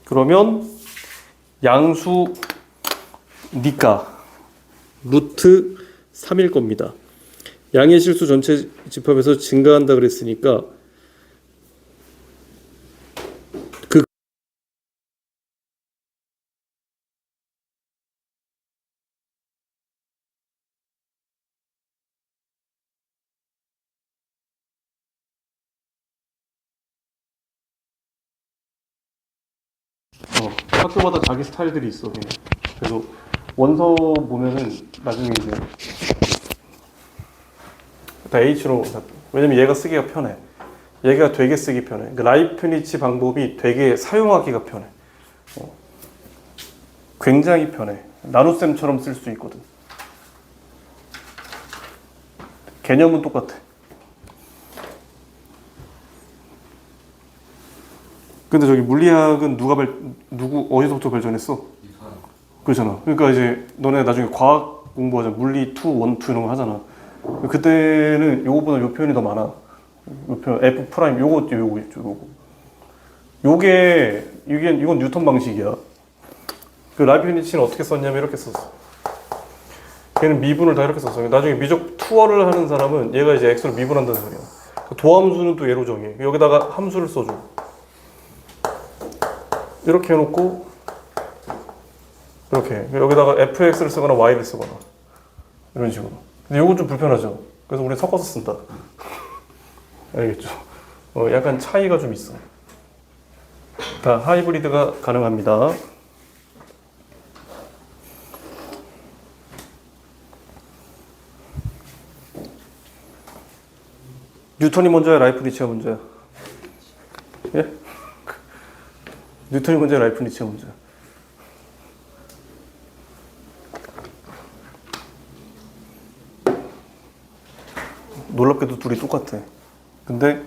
그러면 양수니까 루트 3일 겁니다. 양의 실수 전체 집합에서 증가한다 그랬으니까 학교마다 자기 스타일들이 있어. 그냥. 그래서 원서 보면은 나중에 이제 다 H로. 왜냐면 얘가 쓰기가 편해. 얘가 되게 쓰기 편해. 그 라이프니츠 방법이 되게 사용하기가 편해. 굉장히 편해. 나눗셈처럼 쓸 수 있거든. 개념은 똑같아. 근데 저기 물리학은 누구 어디서부터 발전했어? 그렇잖아. 그러니까 이제 너네 나중에 과학 공부하잖아. 물리 2, 1, 2 이런 거 하잖아. 그때는 요거보다 요 표현이 더 많아. 요 표현 F 프라임 요거 있죠. 이건 뉴턴 방식이야. 그 라이프니츠는 어떻게 썼냐면 이렇게 썼어. 걔는 미분을 다 이렇게 썼어. 나중에 미적 투어를 하는 사람은 얘가 이제 x를 미분한다는 소리야. 도함수는 또 얘로 정해. 여기다가 함수를 써줘. 이렇게 해놓고 이렇게 여기다가 fx를 쓰거나 y를 쓰거나 이런 식으로. 근데 이건 좀 불편하죠. 그래서 우리는 섞어서 쓴다. 알겠죠? 약간 차이가 좀 있어. 다 하이브리드가 가능합니다. 뉴턴이 먼저야, 라이프니츠가 먼저야? 예? 뉴턴이 먼저야, 라이프니츠가 먼저야? 놀랍게도 둘이 똑같아. 근데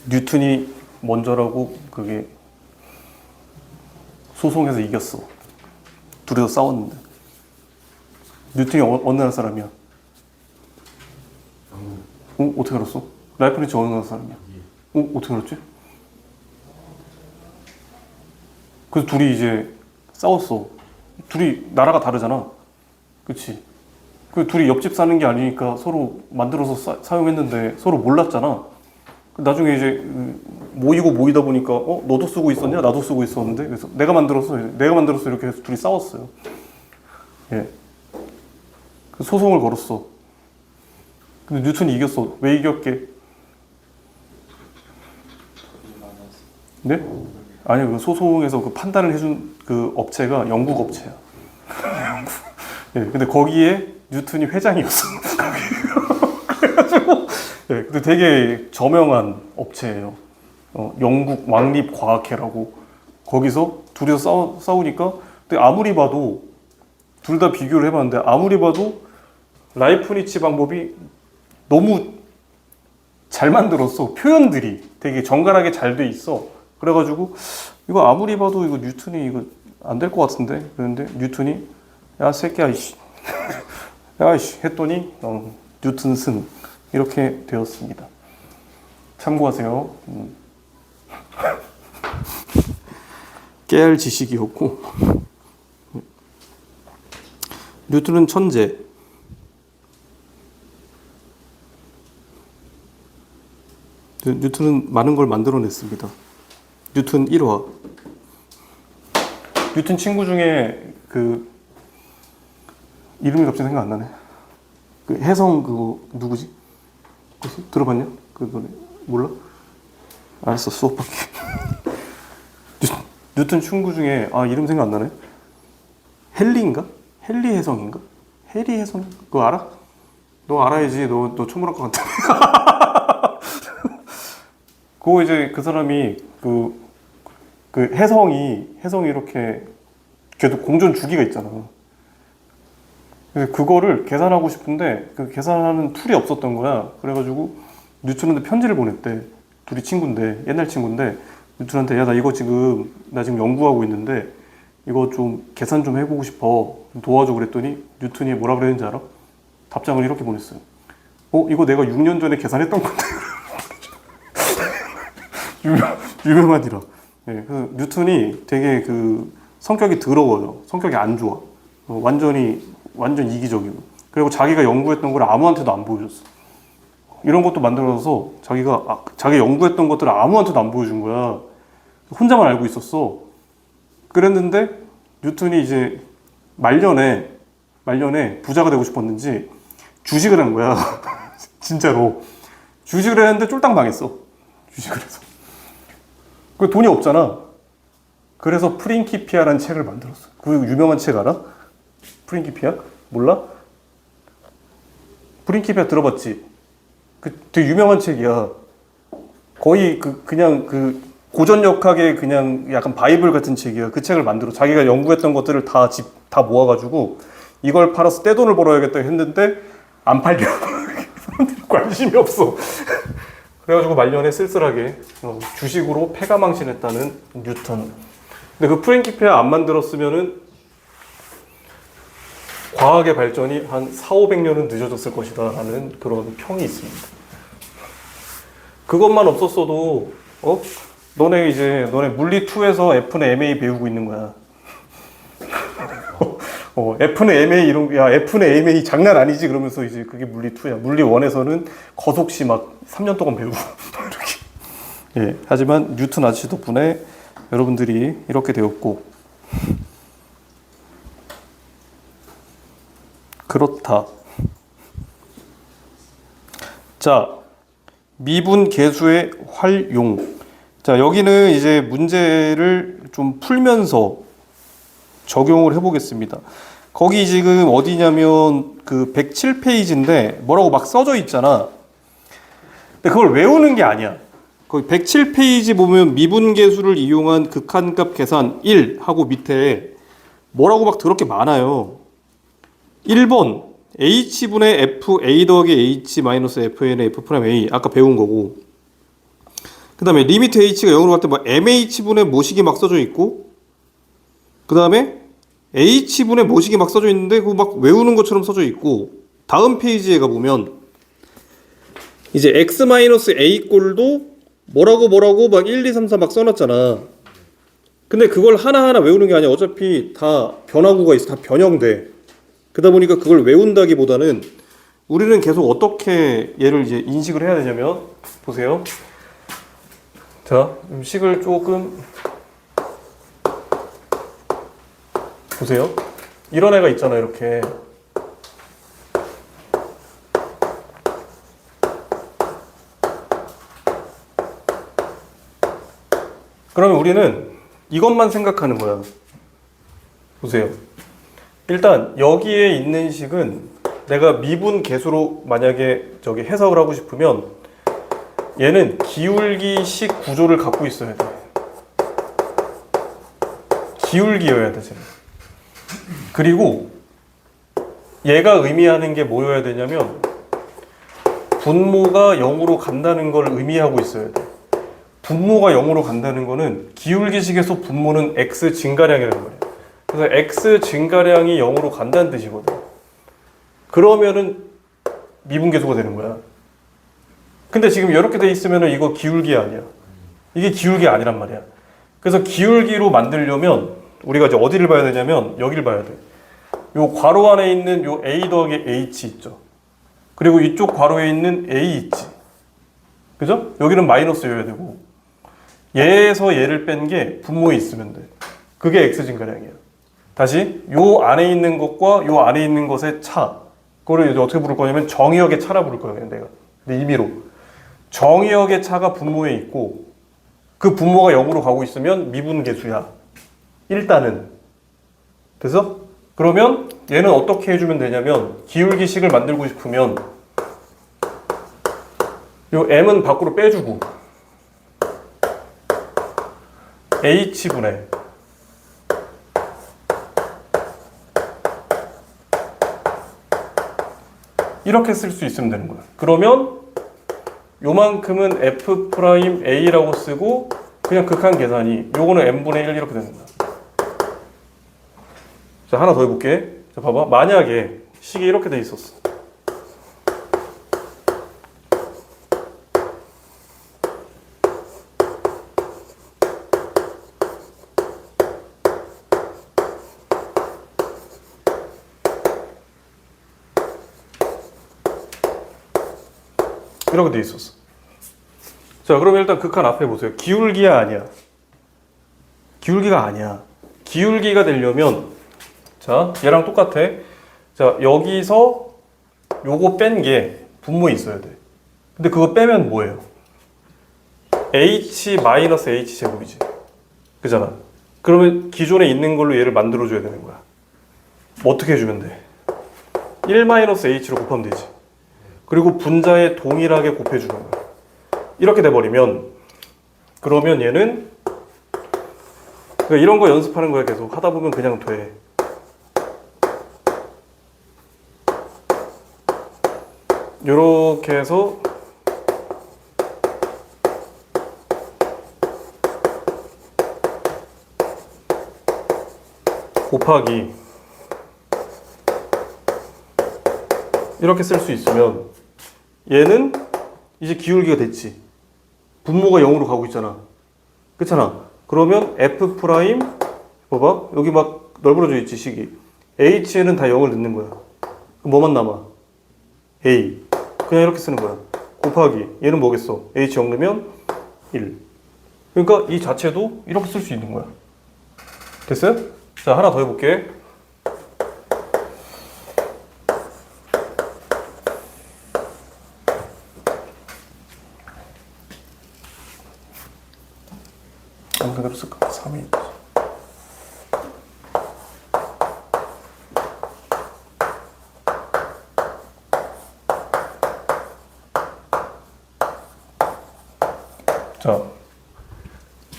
뉴턴이 먼저라고 그게 소송에서 이겼어. 둘이서 싸웠는데. 뉴턴이 어느 나라 사람이야? 어떻게 알았어? 라이프니츠 어느 나라 사람이야? 어떻게 알았지? 그래서 둘이 이제 싸웠어. 둘이 나라가 다르잖아. 그치? 그 둘이 옆집 사는 게 아니니까 서로 만들어서 사용했는데 서로 몰랐잖아. 나중에 이제 모이다 보니까 너도 쓰고 있었냐? 나도 쓰고 있었는데 그래서 내가 만들었어 이렇게 해서 둘이 싸웠어요. 예. 그 소송을 걸었어. 근데 뉴턴이 이겼어. 왜 이겼게? 네? 아니 그 소송에서 그 판단을 해준 그 업체가 영국 업체야. 예. 근데 거기에 뉴턴이 회장이었어. 그래가지고 예. 근데 되게 저명한 업체예요. 영국 왕립과학회라고. 거기서 둘이서 싸우니까 근데 아무리 봐도 둘 다 비교를 해봤는데 아무리 봐도 라이프니츠 방법이 너무 잘 만들었어. 표현들이 되게 정갈하게 잘 돼 있어. 그래가지고 이거 아무리 봐도 이거 뉴턴이 이거 안 될 것 같은데. 그런데 뉴턴이 야 새끼야 이씨 야이씨 했더니 뉴턴 승 이렇게 되었습니다. 참고하세요. 깨알 지식이었고 뉴턴은 천재. 뉴턴은 많은 걸 만들어냈습니다. 뉴턴 1화. 뉴턴 친구 중에 그 이름이 갑자기 생각 안 나네. 그 해성 그거 누구지? 혹시 들어봤냐? 그 노래 몰라? 알았어 수업밖에. 뉴턴 친구 중에 이름 생각 안 나네. 헨리인가? 헨리 해성인가? 해리 해성 그거 알아? 너 알아야지. 너 초문학 것 같아. 그거 이제 그 사람이 그 해성이 이렇게 걔도 공전 주기가 있잖아. 그래서 그거를 계산하고 싶은데 그 계산하는 툴이 없었던 거야. 그래가지고 뉴턴한테 편지를 보냈대. 둘이 친구인데 옛날 친구인데 뉴턴한테 야 나 이거 지금 연구하고 있는데 이거 좀 계산 좀 해보고 싶어. 좀 도와줘 그랬더니 뉴턴이 뭐라 그랬는지 알아? 답장을 이렇게 보냈어요. 이거 내가 6년 전에 계산했던 건데. 유명하디라. 예, 그 뉴턴이 되게 그 성격이 더러워요. 성격이 안 좋아. 완전 이기적이고. 그리고 자기가 연구했던 걸 아무한테도 안 보여줬어. 이런 것도 만들어서 자기 연구했던 것들을 아무한테도 안 보여준 거야. 혼자만 알고 있었어. 그랬는데 뉴턴이 이제 말년에 부자가 되고 싶었는지 주식을 한 거야. 진짜로. 주식을 했는데 쫄딱 망했어. 주식을 해서. 그 돈이 없잖아. 그래서 프린키피아라는 책을 만들었어. 그 유명한 책 알아? 프린키피아? 몰라? 프린키피아 들어봤지? 그 되게 유명한 책이야. 거의 그냥 고전역학의 그냥 약간 바이블 같은 책이야. 그 책을 만들어 자기가 연구했던 것들을 다 모아가지고 이걸 팔아서 떼돈을 벌어야겠다 했는데 안 팔려. 사람들이 관심이 없어. 그래가지고 말년에 쓸쓸하게 주식으로 패가망신했다는 뉴턴. 근데 그 프랭키페아 안 만들었으면은 과학의 발전이 한 4,500년은 늦어졌을 것이다 라는 그런 평이 있습니다. 그것만 없었어도 너네 물리 2에서 F는 MA 배우고 있는 거야. F는 MA 야 F는 MA 장난 아니지 그러면서 이제 그게 물리 2야. 물리 1에서는 거속시 막 3년 동안 배우고 이렇게. 예. 하지만 뉴턴 아저씨 덕분에 여러분들이 이렇게 되었고 그렇다. 자, 미분 계수의 활용. 자, 여기는 이제 문제를 좀 풀면서 적용을 해보겠습니다. 거기 지금 어디냐면 그 107페이지인데 뭐라고 막 써져 있잖아. 근데 그걸 외우는 게 아니야. 거기 107페이지 보면 미분계수를 이용한 극한값 계산 1 하고 밑에 뭐라고 막 더럽게 많아요. 1번 h분의 fa 더하기 h 마이너스 fn의 f'A 아까 배운 거고, 그 다음에 리미트 h가 0으로 갈 때 뭐 mh분의 모식이 막 써져 있고, 그 다음에 h분의 모식이 막 써져 있는데 그거 막 외우는 것처럼 써져 있고, 다음 페이지에 가보면 이제 x-a 꼴도 뭐라고 막 1, 2, 3, 4 막 써놨잖아. 근데 그걸 하나하나 외우는 게 아니야. 어차피 다 변화구가 있어. 다 변형돼. 그러다 보니까 그걸 외운다기보다는 우리는 계속 어떻게 얘를 이제 인식을 해야 되냐면, 보세요. 자, 식을 조금 보세요. 이런 애가 있잖아, 이렇게. 그러면 우리는 이것만 생각하는 거야. 보세요. 일단 여기에 있는 식은 내가 미분 계수로 만약에 해석을 하고 싶으면 얘는 기울기식 구조를 갖고 있어야 돼. 기울기여야 돼, 쟤는. 그리고 얘가 의미하는 게 뭐여야 되냐면 분모가 0으로 간다는 걸 의미하고 있어야 돼. 분모가 0으로 간다는 거는 기울기식에서 분모는 x 증가량이라는 거예요. 그래서 x 증가량이 0으로 간다는 뜻이거든. 그러면은 미분계수가 되는 거야. 근데 지금 이렇게 돼 있으면은 이거 기울기 아니야. 이게 기울기 아니란 말이야. 그래서 기울기로 만들려면 우리가 이제 어디를 봐야 되냐면 여기를 봐야 돼. 요 괄호 안에 있는 요 a 더하기 h 있죠. 그리고 이쪽 괄호에 있는 a 있지. 그죠? 여기는 마이너스여야 되고 얘에서 얘를 뺀 게 분모에 있으면 돼. 그게 x 증가량이야. 다시 요 안에 있는 것과 요 안에 있는 것의 차, 그거를 이제 어떻게 부를 거냐면 정의역의 차라 부를 거야, 내가. 근데 임의로 정의역의 차가 분모에 있고 그 분모가 0으로 가고 있으면 미분계수야. 일단은. 그래서 그러면 얘는 어떻게 해주면 되냐면 기울기식을 만들고 싶으면 요 m은 밖으로 빼주고 h분의 이렇게 쓸 수 있으면 되는 거야. 그러면 요만큼은 f'A라고 쓰고 그냥 극한 계산이 요거는 n분의 1 이렇게 되는 거야. 자, 하나 더 해볼게. 자, 봐봐. 만약에 식이 이렇게 돼 있었어. 이렇게 돼 있었어. 자, 그러면 일단 극한 앞에 보세요. 기울기야 아니야? 기울기가 아니야. 기울기가 되려면 자, 얘랑 똑같아. 자, 여기서 요거 뺀 게 분모에 있어야 돼. 근데 그거 빼면 뭐예요? h 마이너스 h 제곱이지. 그잖아. 그러면 기존에 있는 걸로 얘를 만들어줘야 되는 거야. 뭐 어떻게 해주면 돼? 1 마이너스 h로 곱하면 되지. 그리고 분자에 동일하게 곱해주는 거야. 이렇게 돼버리면 그러면 얘는 그러니까 이런 거 연습하는 거야. 계속 하다 보면 그냥 돼. 요렇게 해서 곱하기 이렇게 쓸 수 있으면 얘는 이제 기울기가 됐지. 분모가 0으로 가고 있잖아. 그렇잖아. 그러면 F 프라임 봐봐. 여기 막 널브러져 있지 식이. H에는 다 0을 넣는 거야. 그럼 뭐만 남아? A. 그냥 이렇게 쓰는 거야. 곱하기 얘는 뭐겠어? H 0 넣으면 1. 그러니까 이 자체도 이렇게 쓸 수 있는 거야. 됐어요? 자, 하나 더 해볼게. 안 그대로 쓸까? 3이.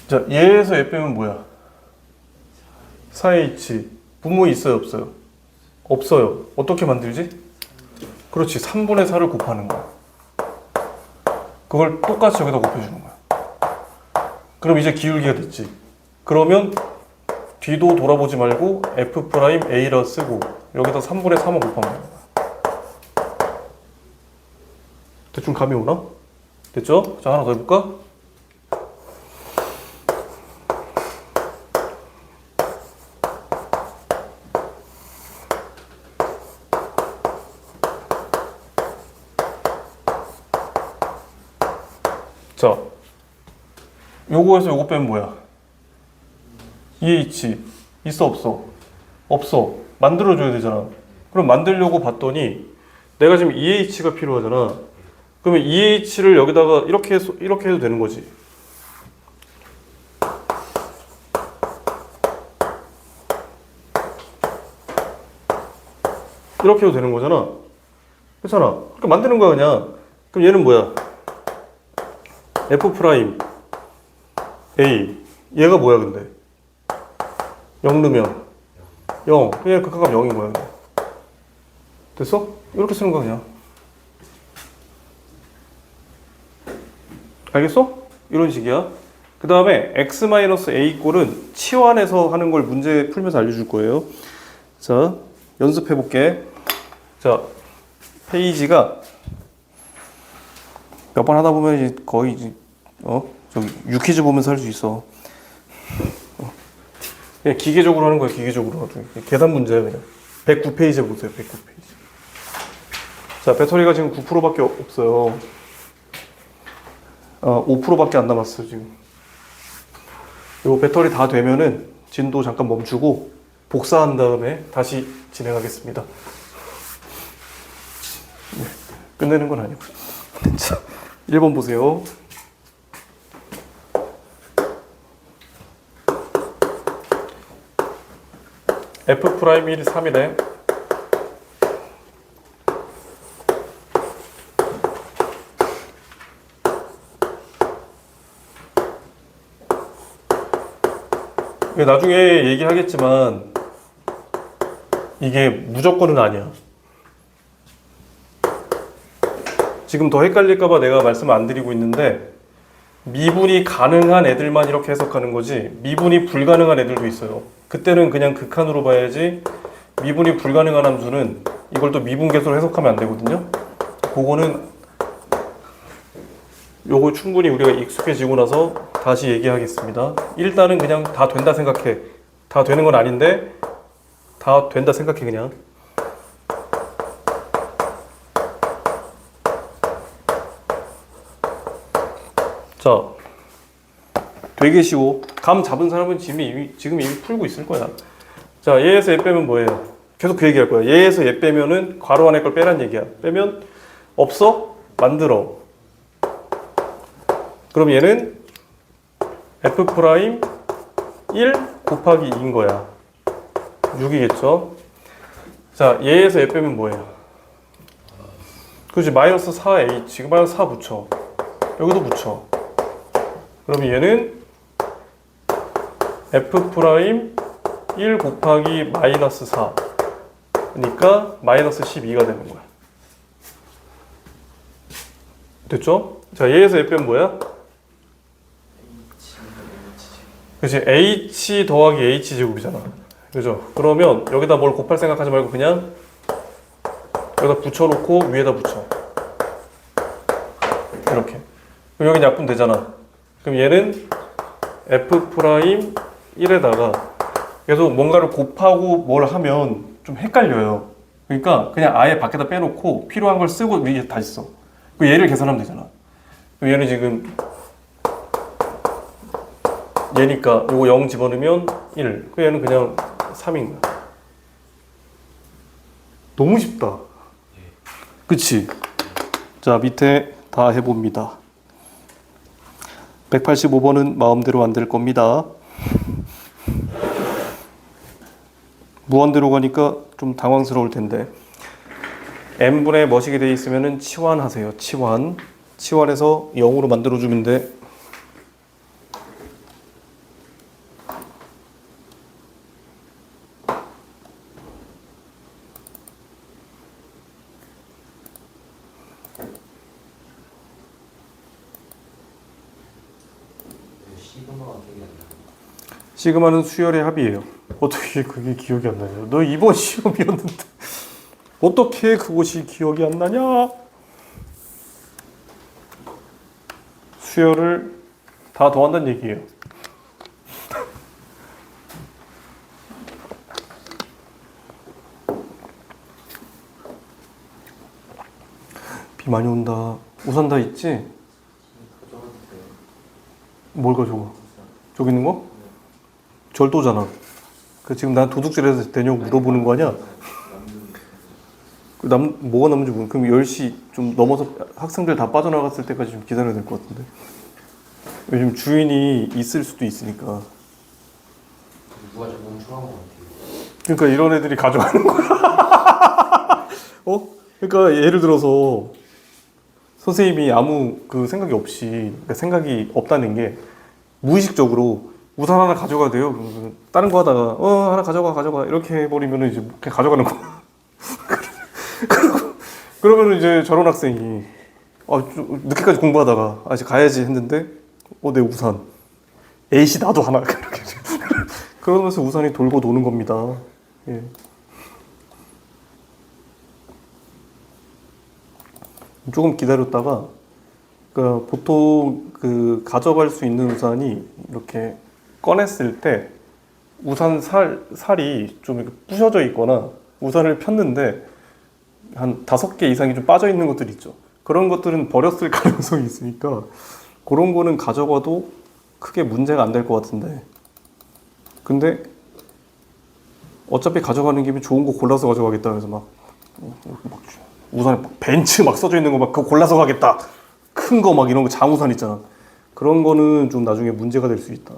자, 얘에서 얘 빼면 뭐야? 4H. 분모 있어요, 없어요? 없어요. 어떻게 만들지? 그렇지, 3분의 4를 곱하는 거야. 그걸 똑같이 여기다 곱해주는 거야. 그럼 이제 기울기가 됐지. 그러면 뒤도 돌아보지 말고 F'A라 쓰고 여기다 3분의 3을 곱하면 되는 거야. 대충 감이 오나? 됐죠? 자, 하나 더 해볼까? 자, 요거에서 요거 빼면 뭐야? EH 있어 없어? 없어. 만들어줘야 되잖아. 그럼 만들려고 봤더니 내가 지금 EH가 필요하잖아. 그러면 EH를 여기다가 이렇게 해도 되는 거지. 이렇게 해도 되는 거잖아. 그렇잖아. 그러니까 만드는 거야 그냥. 그럼 얘는 뭐야? F 프라임 A. 얘가 뭐야 근데? 0 넣으면 0. 그냥 극한값 0인 거야 그냥. 됐어? 이렇게 쓰는 거야 그냥. 알겠어? 이런 식이야. 그 다음에 x-a 꼴은 치환해서 하는 걸 문제 풀면서 알려줄 거예요. 자, 연습해 볼게. 자, 페이지가 몇 번 하다 보면 이제 거의 이제 저기 유퀴즈 보면서 할 수 있어. 그냥 기계적으로 하는 거야. 기계적으로 아주 계산 문제야 그냥. 109페이지 보세요. 109페이지. 자, 배터리가 지금 9%밖에 없어요. 5%밖에 안 남았어 지금. 요 배터리 다 되면은 진도 잠깐 멈추고 복사한 다음에 다시 진행하겠습니다. 네, 끝내는 건 아니고요. 자, 1번 보세요. F'1 3이래. 나중에 얘기하겠지만 이게 무조건은 아니야. 지금 더 헷갈릴까봐 내가 말씀 안 드리고 있는데 미분이 가능한 애들만 이렇게 해석하는 거지 미분이 불가능한 애들도 있어요. 그때는 그냥 극한으로 봐야지 미분이 불가능한 함수는 이걸 또 미분계수로 해석하면 안 되거든요. 그거는 요거 충분히 우리가 익숙해지고 나서 다시 얘기하겠습니다. 일단은 그냥 다 된다 생각해. 다 되는 건 아닌데 다 된다 생각해 그냥. 자, 되게 쉬워. 감 잡은 사람은 지금 이미 풀고 있을 거야. 자, 얘에서 얘 빼면 뭐예요? 계속 그 얘기할 거야. 얘에서 얘 빼면은 괄호 안에 걸 빼란 얘기야. 빼면 없어? 만들어. 그럼 얘는 F' 1 곱하기 2인 거야. 6이겠죠? 자, 얘에서 얘 빼면 뭐예요? 그렇지, 마이너스 4H. 마이너스 4 붙여. 여기도 붙여. 그러면 얘는 F' 1 곱하기 마이너스 4. 그러니까 마이너스 12가 되는 거야. 됐죠? 자, A에서 F는 뭐야? 그치, H 더하기 H 제곱이잖아. 그죠? 그러면 여기다 뭘 곱할 생각하지 말고 그냥 여기다 붙여놓고 위에다 붙여. 이렇게. 그럼 여긴 약분 되잖아. 그럼 얘는 F 프라임 1에다가 계속 뭔가를 곱하고 뭘 하면 좀 헷갈려요. 그러니까 그냥 아예 밖에다 빼놓고 필요한 걸 쓰고 위에 다시 써. 그 얘를 계산하면 되잖아. 그럼 얘는 지금 얘니까 요거 0 집어넣으면 1. 그 얘는 그냥 3인 거야. 너무 쉽다. 그치? 자, 밑에 다 해봅니다. 185번은 마음대로 안 될 겁니다. 무한대로 가니까 좀 당황스러울 텐데. n분의 뭐시기 돼 있으면은 치환하세요. 치환. 치환해서 0으로 만들어주면 돼. 시그마가 기억이 안 나. 시그마는 수열의 합이에요. 어떻게 그게 기억이 안 나냐? 너 이번 시험이었는데 어떻게 그것이 기억이 안 나냐? 수열을 다 더한다는 얘기예요. 비 많이 온다. 우산 다 있지? 가져가도 돼요. 뭘 가져가? 저기 있는 거? 절도잖아. 그 지금 난 도둑질해서 되냐고 물어보는 거 아니야? 그 뭐가 남는지 모르. 그럼 10시 좀 넘어서 학생들 다 빠져나갔을 때까지 좀 기다려야 될 것 같은데. 요즘 주인이 있을 수도 있으니까. 누가 좀 멍청한 것 같아요. 그러니까 이런 애들이 가져가는 거야. 어? 그러니까 예를 들어서 선생님이 아무 그 생각이 없이, 그러니까 생각이 없다는 게 무의식적으로 우산 하나 가져가야 돼요. 그러면 다른 거 하다가 하나 가져가 이렇게 해버리면은 이제 그냥 가져가는 거야. 그러면은 이제 저런 학생이 좀 늦게까지 공부하다가 이제 가야지 했는데 내 우산 에이씨 나도 하나 이렇게 그러면서 우산이 돌고 노는 겁니다. 예. 조금 기다렸다가 그러니까 보통 그 가져갈 수 있는 우산이 이렇게 꺼냈을 때 우산 살이 좀 이렇게 부셔져 있거나 우산을 폈는데 한 5개 이상이 좀 빠져 있는 것들 있죠. 그런 것들은 버렸을 가능성이 있으니까 그런 거는 가져가도 크게 문제가 안 될 것 같은데, 근데 어차피 가져가는 김에 좋은 거 골라서 가져가겠다 그래서 막 우산에 막 벤츠 막 써져 있는 거 막 그거 골라서 가겠다, 큰 거 막 이런 거 장우산 있잖아. 그런 거는 좀 나중에 문제가 될 수 있다.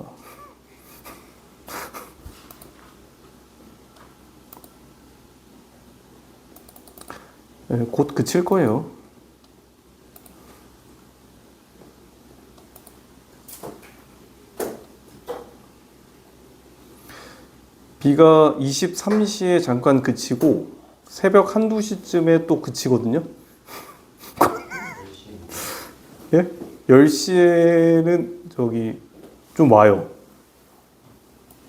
네, 곧 그칠 거예요. 비가 23시에 잠깐 그치고 새벽 1, 2시쯤에 또 그치거든요. 예? 10시에는 저기 좀 와요.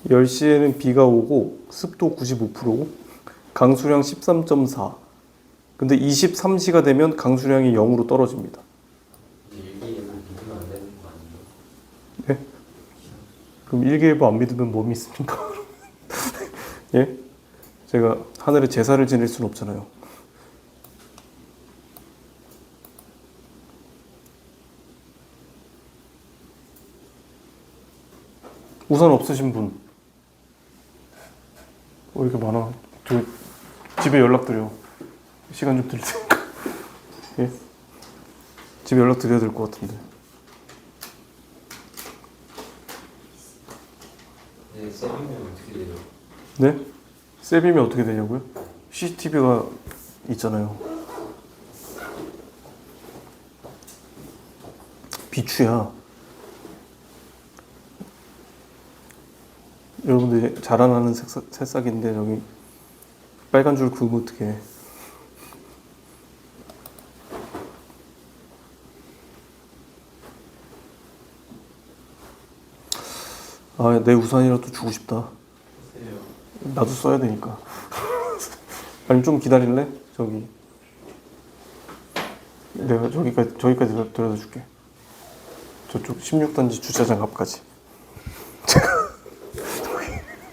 10시에는 비가 오고 습도 95%고 강수량 13.4. 근데 23시가 되면 강수량이 0으로 떨어집니다. 일기예보 믿으면 안 되는 거 아니에요? 네? 그럼 일기예보 안 믿으면 뭐 믿습니까? 예? 제가 하늘에 제사를 지낼 수는 없잖아요. 우산 없으신 분? 이렇게 많아. 저 집에 연락드려. 시간 좀 드릴 테니까. 예? 집에 연락드려야 될 것 같은데. 네, 쌤이면 어떻게 돼요? 네? 세비면 어떻게 되냐고요? CCTV가 있잖아요. 비추야. 여러분들 자라나는 새싹인데 여기 빨간 줄 그으면 어떡해. 아, 내 우산이라도 주고 싶다. 보세요. 나도 써야 되니까. 아니 좀 기다릴래? 저기. 내가 저기까지 데려다 줄게. 저쪽 16단지 주차장 앞까지.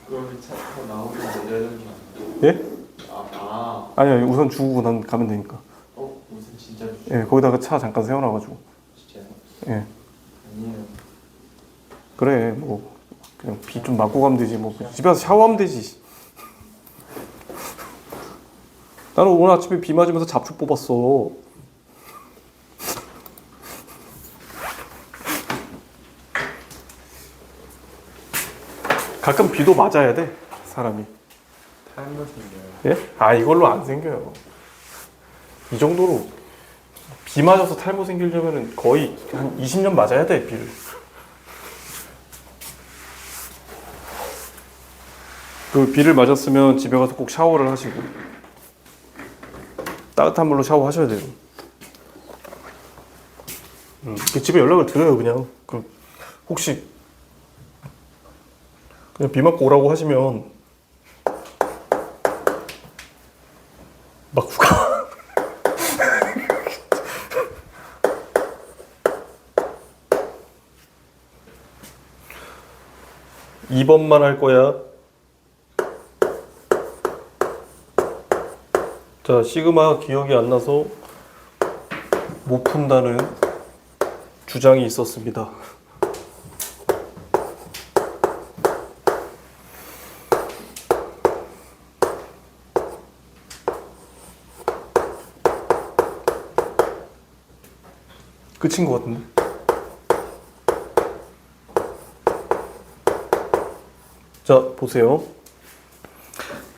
그러면 차 타고 나오면 내려주면 안 돼요? 예? 아니야, 우선 주고 난 가면 되니까. 무슨 진짜 예, 거기다가 차 잠깐 세워놔가지고. 진짜요? 예. 아니에요. 그래, 뭐 그냥 비 좀 맞고 가면 되지. 뭐 집에 와서 샤워하면 되지. 나는 오늘 아침에 비 맞으면서 잡초 뽑았어. 가끔 비도 맞아야 돼, 사람이. 탈모 생겨요. 예? 아, 이걸로 안 생겨요. 이 정도로 비 맞아서 탈모 생기려면 거의 한 20년 맞아야 돼, 비를. 그 비를 맞았으면 집에 가서 꼭 샤워를 하시고 따뜻한 물로 샤워하셔야 돼요. 그 집에 연락을 드려요, 그냥. 그 혹시 그냥 비 맞고 오라고 하시면 막 휴가. 2번만 할 거야. 자, 시그마 기억이 안 나서 못 푼다는 주장이 있었습니다. 끝인 것 같은데. 자, 보세요.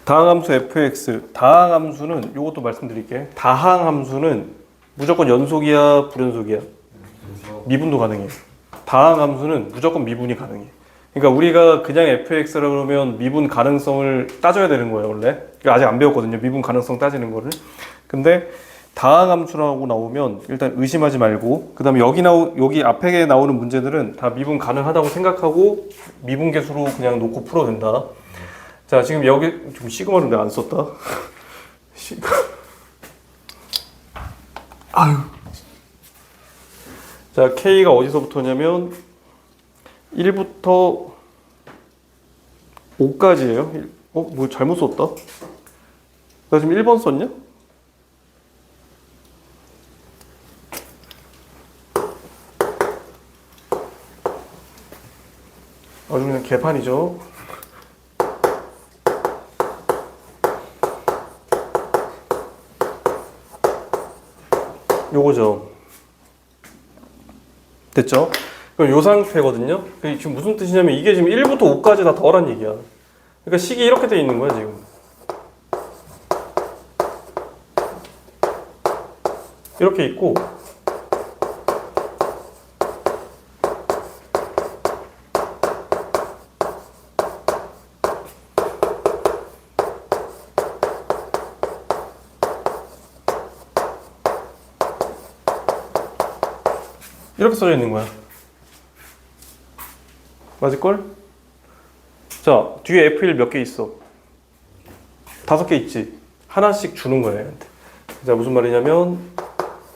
다항함수 fx, 다항함수는 이것도 말씀드릴게. 다항함수는 무조건 연속이야, 불연속이야? 미분도 가능해. 다항함수는 무조건 미분이 가능해. 그러니까 우리가 그냥 fx라고 그러면 미분 가능성을 따져야 되는 거예요, 원래. 아직 안 배웠거든요, 미분 가능성 따지는 거를. 근데 다항함수라고 나오면 일단 의심하지 말고, 그 다음에 여기 앞에 나오는 문제들은 다 미분 가능하다고 생각하고 미분계수로 그냥 놓고 풀어도 된다. 자, 지금 여기 좀 시그마를 내가 안 썼다. 아유. 자, K가 어디서부터냐면 1부터 5까지예요. 뭐 잘못 썼다. 나 지금 1번 썼냐? 아주 그냥 개판이죠. 요거죠. 됐죠? 그럼 요 상태거든요. 지금 무슨 뜻이냐면 이게 지금 1부터 5까지 다 더란 얘기야. 그러니까 식이 이렇게 돼 있는 거야, 지금. 이렇게 있고, 이렇게 써져 있는 거야. 맞을걸? 자, 뒤에 F1 몇 개 있어? 5개 있지? 하나씩 주는 거야, 얘한테. 자, 무슨 말이냐면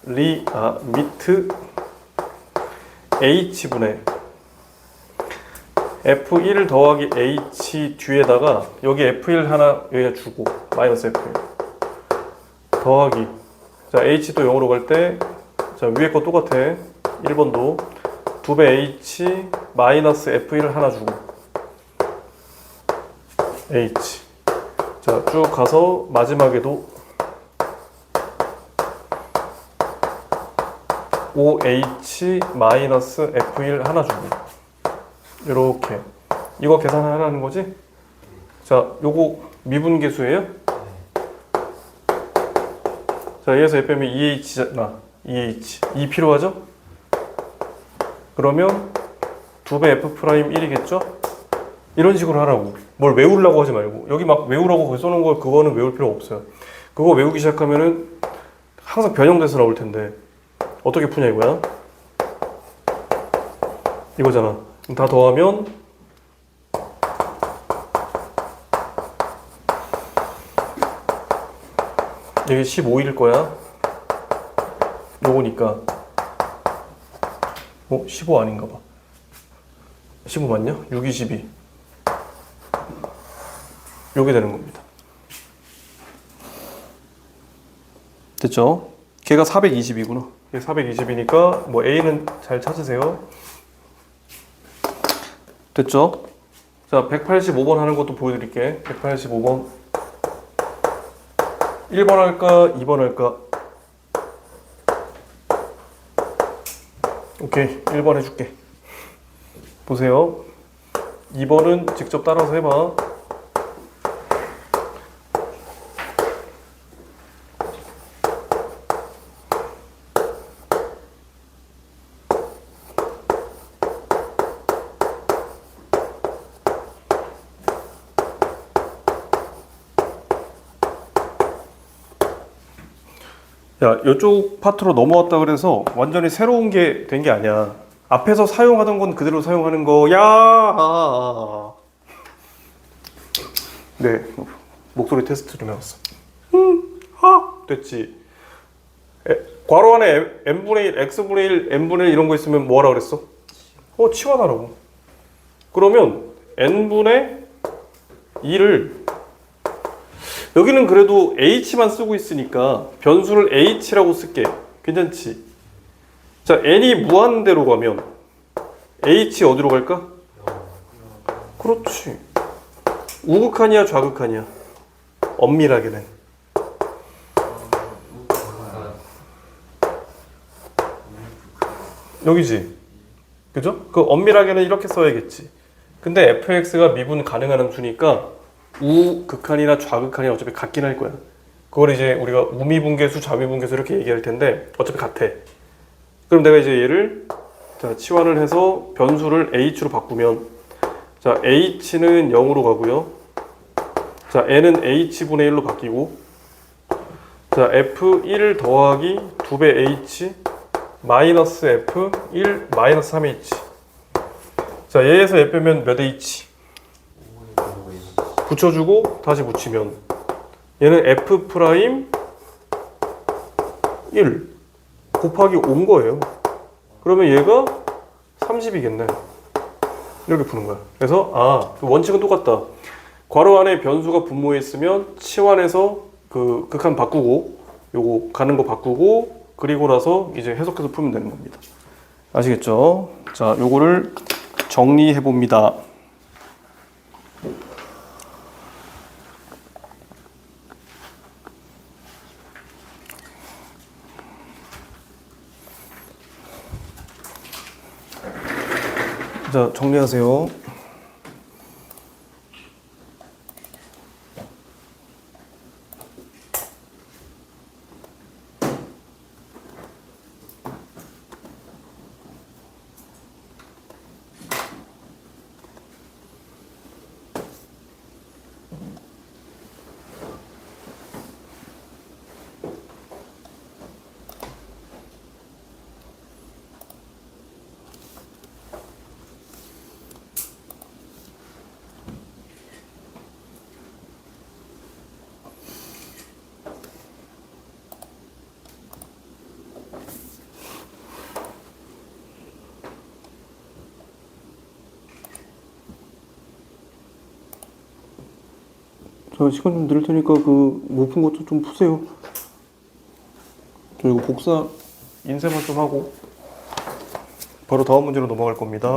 미트 H분의 F1 더하기 H 뒤에다가 여기 F1 하나 여기다 주고 마이너스 F1 더하기, 자, H도 0으로 갈 때, 자, 위에 거 똑같아. 1번도 2배 H 마이너스 F1을 하나 주고 H, 자, 쭉 가서 마지막에도 OH 마이너스 F1 하나 주고 이렇게 이거 계산하라는 거지? 자, 요거 미분계수예요? 자, 얘에서 F면 EH잖아. EH 2 필요하죠? 그러면 2배 F'1이겠죠? 이런 식으로 하라고. 뭘 외우려고 하지 말고. 여기 막 외우라고 거기 써놓은 거 그거는 외울 필요 없어요. 그거 외우기 시작하면은 항상 변형돼서 나올 텐데 어떻게 푸냐 이거야? 이거잖아. 다 더하면 이게 15일 거야. 요거니까 15 아닌가 봐. 15 맞냐? 6, 22 요게 되는 겁니다. 됐죠? 걔가 420이구나. 걔 420이니까 뭐 A는 잘 찾으세요. 됐죠? 자, 185번 하는 것도 보여드릴게. 185번 1번 할까? 2번 할까? 오케이, 1번 해줄게. 보세요. 2번은 직접 따라서 해봐. 야, 이쪽 파트로 넘어왔다 그래서 완전히 새로운 게 된 게 아니야. 앞에서 사용하던 건 그대로 사용하는 거야. 네, 목소리 테스트 좀 해봤어. 됐지. 괄호 안에 n분의 1, x분의 1, n분의 1 이런 거 있으면 뭐하라 그랬어? 치환하라고. 그러면 n분의 2를 여기는 그래도 h만 쓰고 있으니까 변수를 h라고 쓸게. 괜찮지? 자, n이 무한대로 가면 h 어디로 갈까? 그렇지. 우극한이야, 좌극한이야? 엄밀하게는 여기지. 그죠? 그 엄밀하게는 이렇게 써야겠지. 근데 fx가 미분 가능한 함수니까 우극한이나 좌극한이 어차피 같긴 할 거야. 그걸 이제 우리가 우미분계수, 좌미분계수 이렇게 얘기할 텐데 어차피 같아. 그럼 내가 이제 얘를 자, 치환을 해서 변수를 h로 바꾸면 자, h는 0으로 가고요. 자, n은 h분의 1로 바뀌고 자, f1 더하기 2배 h 마이너스 f1 마이너스 3h. 자, 얘에서 얘 빼면 몇 h? 붙여주고 다시 붙이면 얘는 f 프라임 1 곱하기 5인 거예요. 그러면 얘가 30이겠네. 이렇게 푸는 거야. 그래서 원칙은 똑같다. 괄호 안에 변수가 분모해 있으면 치환해서 그 극한 바꾸고 요거 가는 거 바꾸고 그리고 나서 이제 해석해서 풀면 되는 겁니다. 아시겠죠? 자, 요거를 정리해 봅니다. 자, 정리하세요. 자, 시간 좀 늘 테니까 그 못 푼 것도 좀 푸세요. 저 이거 복사 인쇄만 좀 하고 바로 다음 문제로 넘어갈 겁니다.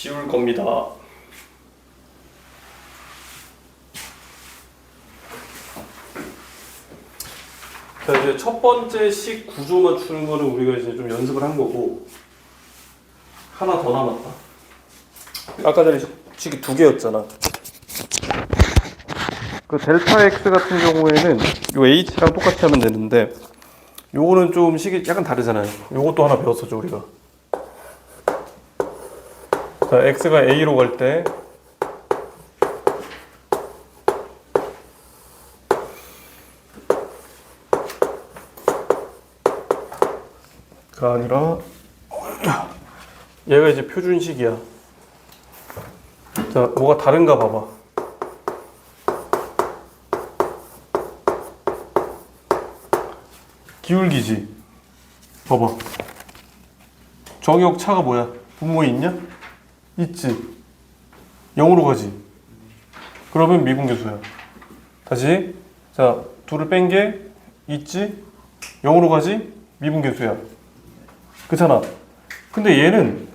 지울 겁니다. 자, 이제 첫 번째 식 구조 맞추는 거는 우리가 이제 좀 연습을 한 거고, 하나 더 남았다. 아까 전에 식이 두 개였잖아. 그 델타 x 같은 경우에는 요 h랑 똑같이 하면 되는데, 요거는 좀 식이 약간 다르잖아요. 요것도 하나 배웠었죠 우리가. 자, x가 a로 갈 때 가 아니라 얘가 이제 표준식이야. 자, 뭐가 다른가 봐봐. 기울기지. 봐봐. 정역 차가 뭐야? 분모에 있냐? 있지. 0으로 가지. 그러면 미분계수야. 다시. 자, 둘을 뺀 게 있지. 0으로 가지. 미분계수야. 그렇잖아. 근데 얘는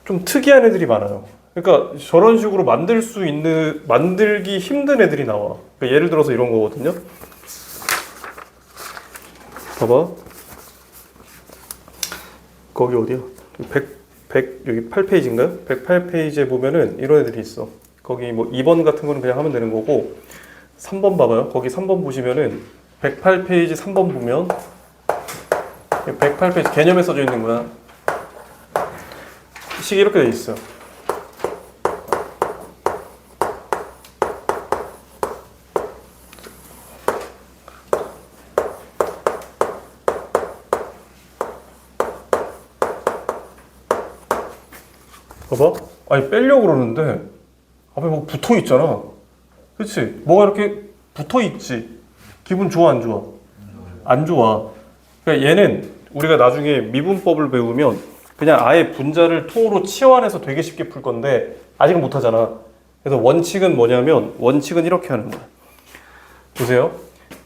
좀 특이한 애들이 많아요. 그러니까 저런 식으로 만들기 힘든 애들이 나와. 그러니까 예를 들어서 이런 거거든요. 봐봐. 거기 어디야? 100 여기 8페이지인가요? 108페이지에 보면은 이런 애들이 있어. 거기 뭐 2번 같은 거는 그냥 하면 되는 거고, 3번 봐봐요. 거기 3번 보시면은 108페이지 3번 보면 108페이지 개념에 써져 있는 거야. 식이 이렇게 돼 있어. 봐봐. 아니 빼려고 그러는데 앞에 뭐 붙어 있잖아. 그치? 뭐가 이렇게 붙어 있지. 기분 좋아 안 좋아? 안 좋아. 그러니까 얘는 우리가 나중에 미분법을 배우면 그냥 아예 분자를 통으로 치환해서 되게 쉽게 풀 건데 아직은 못 하잖아. 그래서 원칙은 뭐냐면 원칙은 이렇게 하는 거야. 보세요.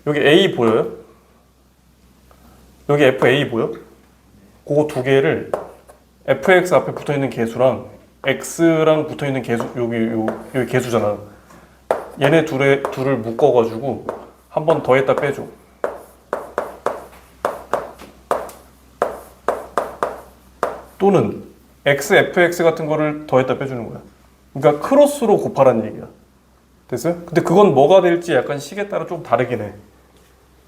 여기 A 보여요? 여기 FA 보여? 그거 두 개를 fx 앞에 붙어 있는 개수랑 x랑 붙어 있는 개수 여기 개수잖아. 얘네 둘을 묶어가지고 한 번 더했다 빼줘. 또는 x, fx 같은 거를 더했다 빼주는 거야. 그러니까 크로스로 곱하라는 얘기야. 됐어요? 근데 그건 뭐가 될지 약간 식에 따라 좀 다르긴 해.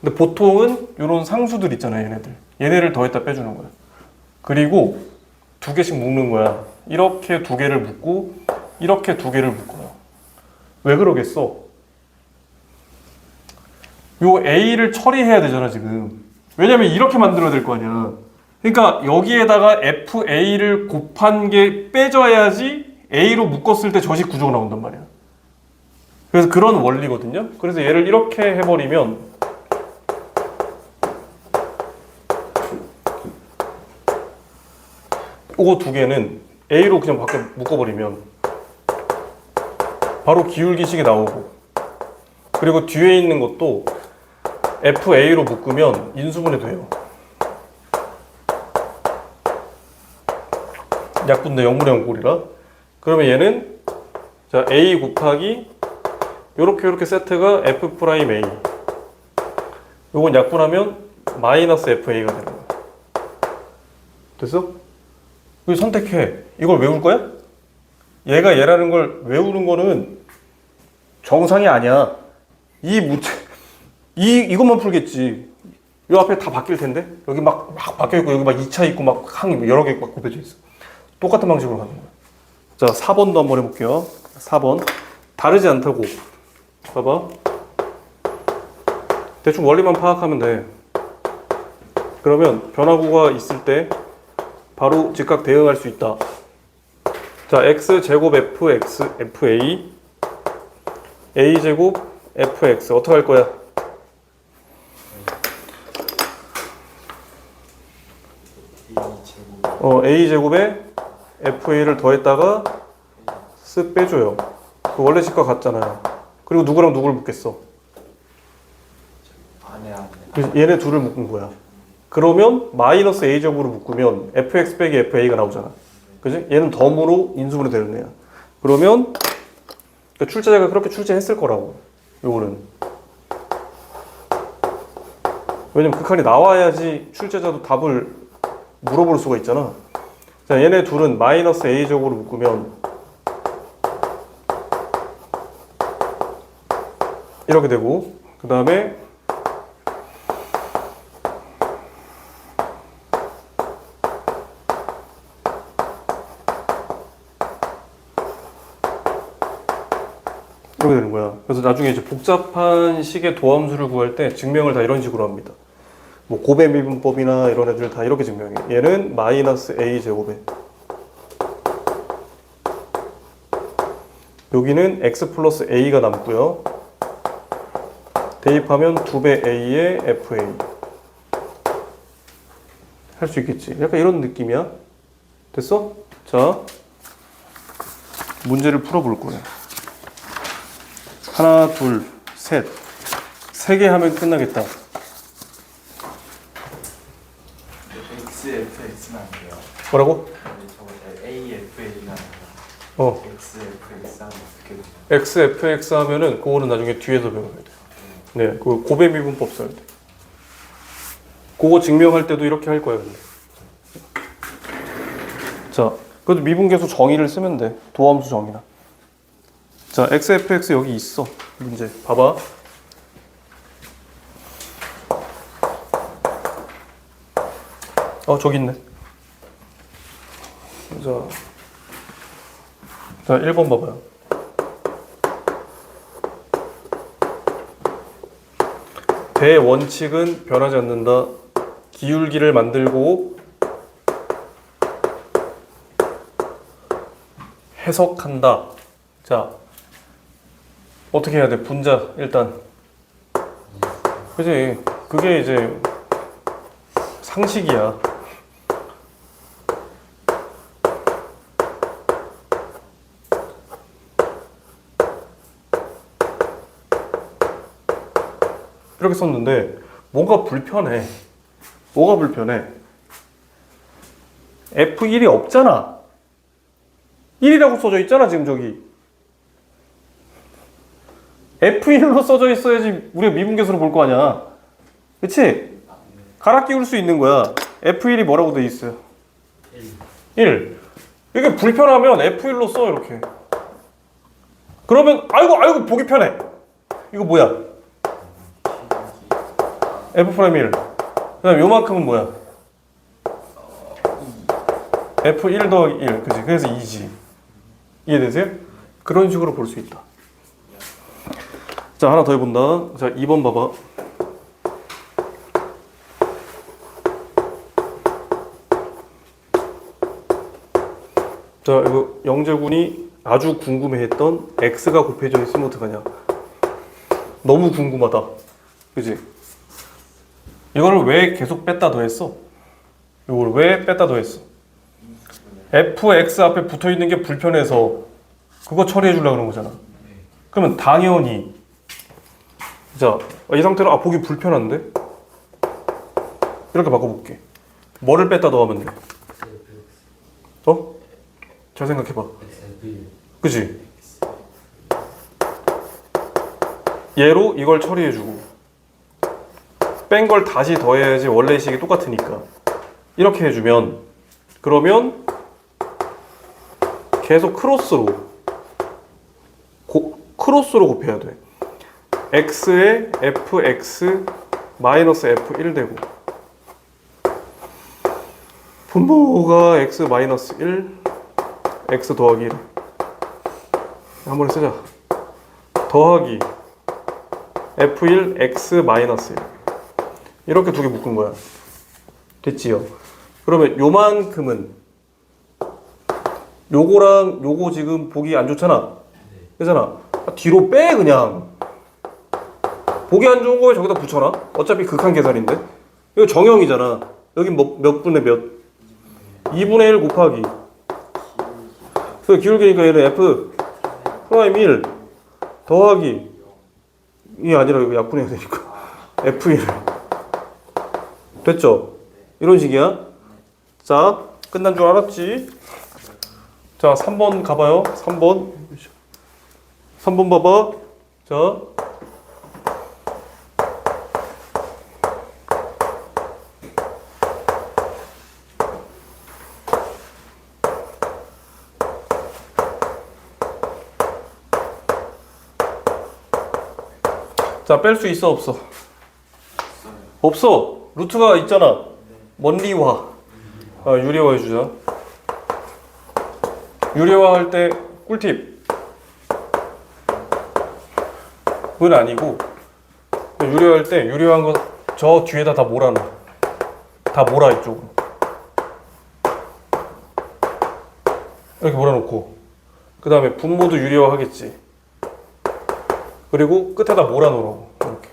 근데 보통은 이런 상수들 있잖아요, 얘네들. 얘네를 더했다 빼주는 거야. 그리고 두 개씩 묶는 거야. 이렇게 두 개를 묶고 이렇게 두 개를 묶어요. 왜 그러겠어? 요 A를 처리해야 되잖아 지금. 왜냐면 이렇게 만들어야 될 거 아니야. 그러니까 여기에다가 FA를 곱한 게 빼져야지 A로 묶었을 때 저식 구조가 나온단 말이야. 그래서 그런 원리거든요. 그래서 얘를 이렇게 해버리면 이거 두 개는 A로 그냥 밖에 묶어버리면 바로 기울기식이 나오고, 그리고 뒤에 있는 것도 FA로 묶으면 인수분해 돼요. 약분돼 0분의 0 꼴이라. 그러면 얘는 자 A 곱하기 요렇게 세트가 F 프라임 A. 요건 약분하면 마이너스 FA가 되는 거야. 됐어? 이거 선택해. 이걸 외울 거야? 얘가 얘라는 걸 외우는 거는 정상이 아니야. 이것만 풀겠지. 요 앞에 다 바뀔 텐데? 여기 막 바뀌어 있고, 여기 막 2차 있고, 막 항 여러 개 막 곱해져 있어. 똑같은 방식으로 가는 거야. 자, 4번도 한번 해볼게요. 4번. 다르지 않다고. 봐봐. 대충 원리만 파악하면 돼. 그러면 변화구가 있을 때 바로 즉각 대응할 수 있다. 자, x제곱 fx, fa, a제곱 fx. 어떻게 할 거야? a제곱에 fa를 더했다가 쓱 빼줘요. 그 원래 식과 같잖아요. 그리고 누구랑 누구를 묶겠어? 안에 그래서 얘네 둘을 묶은 거야. 그러면 마이너스 a제곱으로 묶으면 fx 빼기 fa가 나오잖아. 그지? 얘는 덤으로 인수분해 되는 애야. 그러면 그러니까 출제자가 그렇게 출제했을 거라고. 요거는. 왜냐면 극한이 나와야지 출제자도 답을 물어볼 수가 있잖아. 자, 얘네 둘은 마이너스 A제곱으로 묶으면 이렇게 되고, 그 다음에 이렇게 되는 거야. 그래서 나중에 이제 복잡한 식의 도함수를 구할 때 증명을 다 이런 식으로 합니다. 뭐 곱의 미분법이나 이런 애들 다 이렇게 증명해. 얘는 마이너스 A 제곱에 여기는 x 플러스 a가 남고요. 대입하면 2배 a에 fa 할 수 있겠지. 약간 이런 느낌이야. 됐어? 자, 문제를 풀어볼 거예요. 하나, 둘, 셋. 3개 하면 끝나겠다. XFX는 안 돼요. 뭐라고? 저거 AFA가 어. XFX 하면 어떻게 되죠? XFX 하면은 그거는 나중에 뒤에서 배워야 돼. 네, 그 곱의 미분법 써야 돼. 그거 증명할 때도 이렇게 할 거야, 근데. 자, 그래도 미분계수 정의를 쓰면 돼. 도함수 정의나. 자, XFX 여기 있어. 문제. 봐봐. 저기 있네. 자, 1번 봐봐요. 대원칙은 변하지 않는다. 기울기를 만들고 해석한다. 자, 어떻게 해야 돼? 분자 일단. 그지? 그게 이제 상식이야. 이렇게 썼는데 뭔가 불편해. 뭐가 불편해? F1이 없잖아. 1이라고 써져 있잖아, 지금 저기. F1로 써져 있어야지 우리가 미분계수로 볼 거 아니야. 그치? 갈아 끼울 수 있는 거야. F1이 뭐라고 돼 있어요? 1. 이게 불편하면 F1로 써, 이렇게. 그러면 아이고 보기 편해. 이거 뭐야? F'1. 그 다음 요만큼은 뭐야? F1 더하기 1. 그치? 그래서 2지. 이해되세요? 그런 식으로 볼 수 있다. 자, 하나 더 해본다. 자, 2번 봐봐. 자, 이거 영재군이 아주 궁금해했던 x가 곱해져 있으면 어떡하냐. 너무 궁금하다. 그치? 이거를 왜 계속 뺐다 더했어? 이걸 왜 뺐다 더했어? fx 앞에 붙어있는 게 불편해서 그거 처리해 주려고 그런 거잖아. 그러면 당연히 자, 이 상태로 보기 불편한데? 이렇게 바꿔볼게. 뭐를 뺐다 더하면 돼? 잘 생각해봐. 그치? 얘로 이걸 처리해주고 뺀 걸 다시 더해야지 원래 식이 똑같으니까 이렇게 해주면 그러면 계속 크로스로 곱해야 돼. x에 fx 마이너스 f1 되고 분모가 x 마이너스 1 x 더하기 1 한 번에 쓰자. 더하기 f1 x 마이너스 1 이렇게 두 개 묶은 거야. 됐지요? 그러면 요만큼은 요거랑 요거 지금 보기 안 좋잖아. 그잖아. 뒤로 빼 그냥. 보기 안 좋은 거에 저기다 붙여놔. 어차피 극한 계산인데. 이거 정형이잖아. 여기 몇 분의 몇? 2분의 1 곱하기. 그 기울기니까 얘는 f 프라임 1 더하기 이게 아니라 이거 약분해야 되니까 f1 됐죠? 이런 식이야. 자, 끝난 줄 알았지? 자, 3번 가봐요. 3번. 3번 봐봐. 자. 자, 뺄 수 있어, 없어? 없어. 루트가 있잖아. 먼리화. 유리화 해주자. 유리화 할 때 꿀팁. 그건 아니고 유리화 할 때 유리화한 거 저 뒤에다 다 몰아놔. 다 몰아 이쪽으로. 이렇게 몰아놓고 그 다음에 분모도 유리화 하겠지. 그리고 끝에다 몰아놓으라고. 이렇게.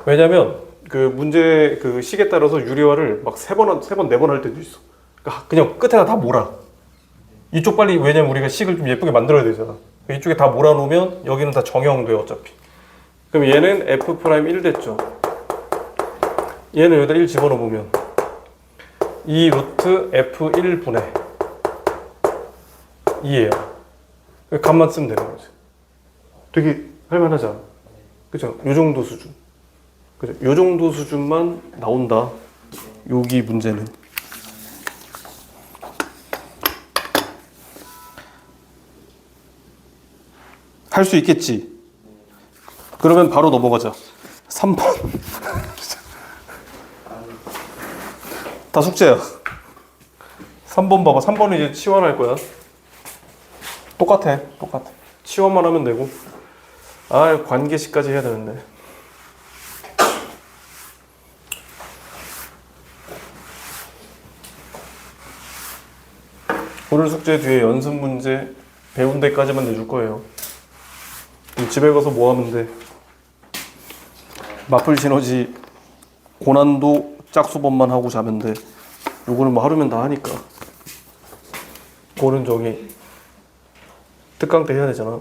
왜냐면 그 문제 그 식에 따라서 유리화를 막 세 번, 네 번 할 때도 있어. 그러니까 그냥 끝에다 다 몰아. 이쪽 빨리, 왜냐면 우리가 식을 좀 예쁘게 만들어야 되잖아. 이쪽에 다 몰아놓으면 여기는 다 정형돼 어차피. 그럼 얘는 F'1 됐죠. 얘는 여기다 1 집어넣으면 이 루트 F1분의 2예요. 값만 쓰면 되는 거지. 되게 할만하잖아. 그죠? 요 정도 수준. 그죠? 요 정도 수준만 나온다. 여기 문제는. 할 수 있겠지? 그러면 바로 넘어가자. 3번. 다 숙제야. 3번 봐봐. 3번은 이제 치환할 거야. 똑같아. 치환만 하면 되고. 아, 관계식까지 해야 되는데. 오늘 숙제 뒤에 연습 문제 배운 데까지만 내줄 거예요. 집에 가서 뭐 하면 돼? 마플 시너지 고난도 짝수법만 하고 자면 돼. 요거는 뭐 하루면 다 하니까. 그거는 저기 특강 때 해야 되잖아.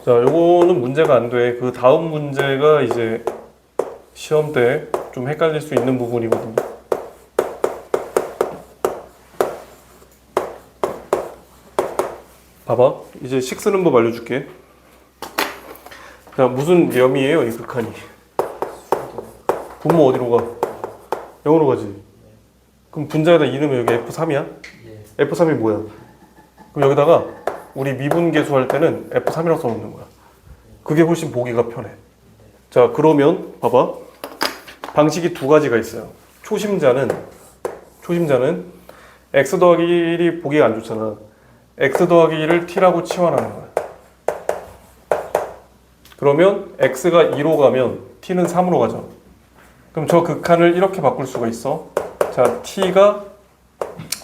자, 요거는 문제가 안 돼. 그 다음 문제가 이제 시험 때 좀 헷갈릴 수 있는 부분이거든요. 봐봐. 이제 식 쓰는 법 알려줄게. 자, 무슨 염이에요, 이 극한이? 분모 어디로 가? 0으로 가지. 그럼 분자에다 이름이 여기 F3이야? F3이 뭐야? 그럼 여기다가 우리 미분계수 할 때는 F3이라고 써놓는 거야. 그게 훨씬 보기가 편해. 자, 그러면 봐봐. 방식이 두 가지가 있어요. 초심자는 x 더하기 1이 보기가 안 좋잖아. x 더하기 1을 t라고 치환하는 거야. 그러면 x가 2로 가면 t는 3으로 가죠. 그럼 저 극한을 이렇게 바꿀 수가 있어. 자, t가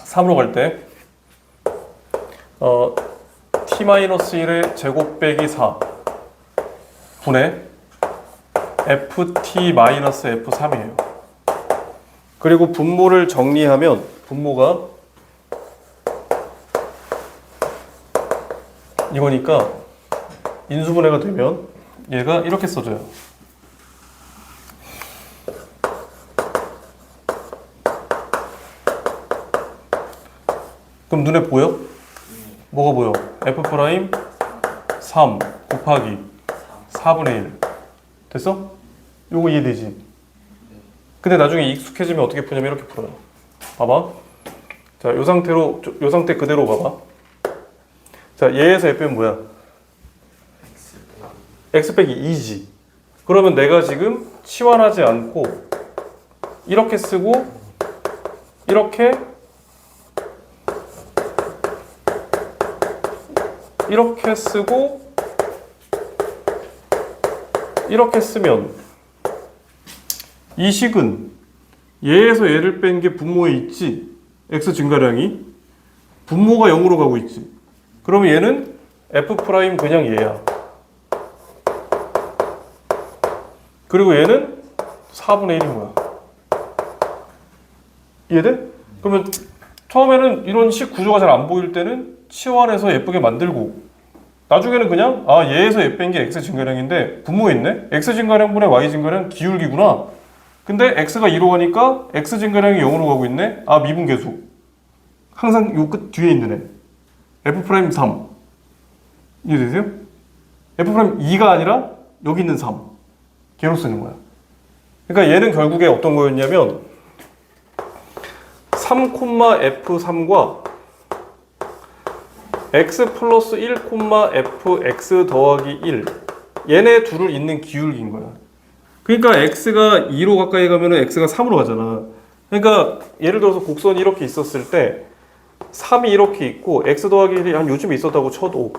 3으로 갈 때 t-1의 제곱 빼기 4 분의 ft-f3이에요. 그리고 분모를 정리하면 분모가 이거니까 인수분해가 되면 얘가 이렇게 써져요. 그럼 눈에 보여? 뭐가 보여? f' 3 곱하기 4분의 1 됐어? 요거 이해되지? 근데 나중에 익숙해지면 어떻게 푸냐면 이렇게 풀어요. 봐봐. 자, 요 상태로, 요 상태 그대로 봐봐. 자, 얘에서 f는 뭐야? x 빼기 2지. 그러면 내가 지금 치환하지 않고 이렇게 쓰고 이렇게 쓰고 이렇게 쓰면 이 식은 얘에서 얘를 뺀 게 분모에 있지. x 증가량이 분모가 0으로 가고 있지. 그러면 얘는 f' 그냥 얘야. 그리고 얘는 4분의 1인 거야. 이해돼? 그러면 처음에는 이런 식 구조가 잘 안 보일 때는 치환해서 예쁘게 만들고 나중에는 그냥 얘에서 얘 뺀 게 x 증가량인데 분모에 있네. x 증가량분의 y 증가량 기울기구나. 근데 x가 2로 가니까 x 증가량이 0으로 가고 있네. 미분계수. 항상 요 끝 뒤에 있는 애. f'3. 이해되세요? f'2가 아니라 여기 있는 3. 걔로 쓰는 거야. 그러니까 얘는 결국에 어떤 거였냐면 3,f3과 x 플러스 1, fx 더하기 1 얘네 둘을 잇는 기울기인 거야. 그러니까 x가 2로 가까이 가면 x가 3으로 가잖아. 그러니까 예를 들어서 곡선이 이렇게 있었을 때 3이 이렇게 있고 x 더하기 1이 한 요즘에 있었다고 쳐도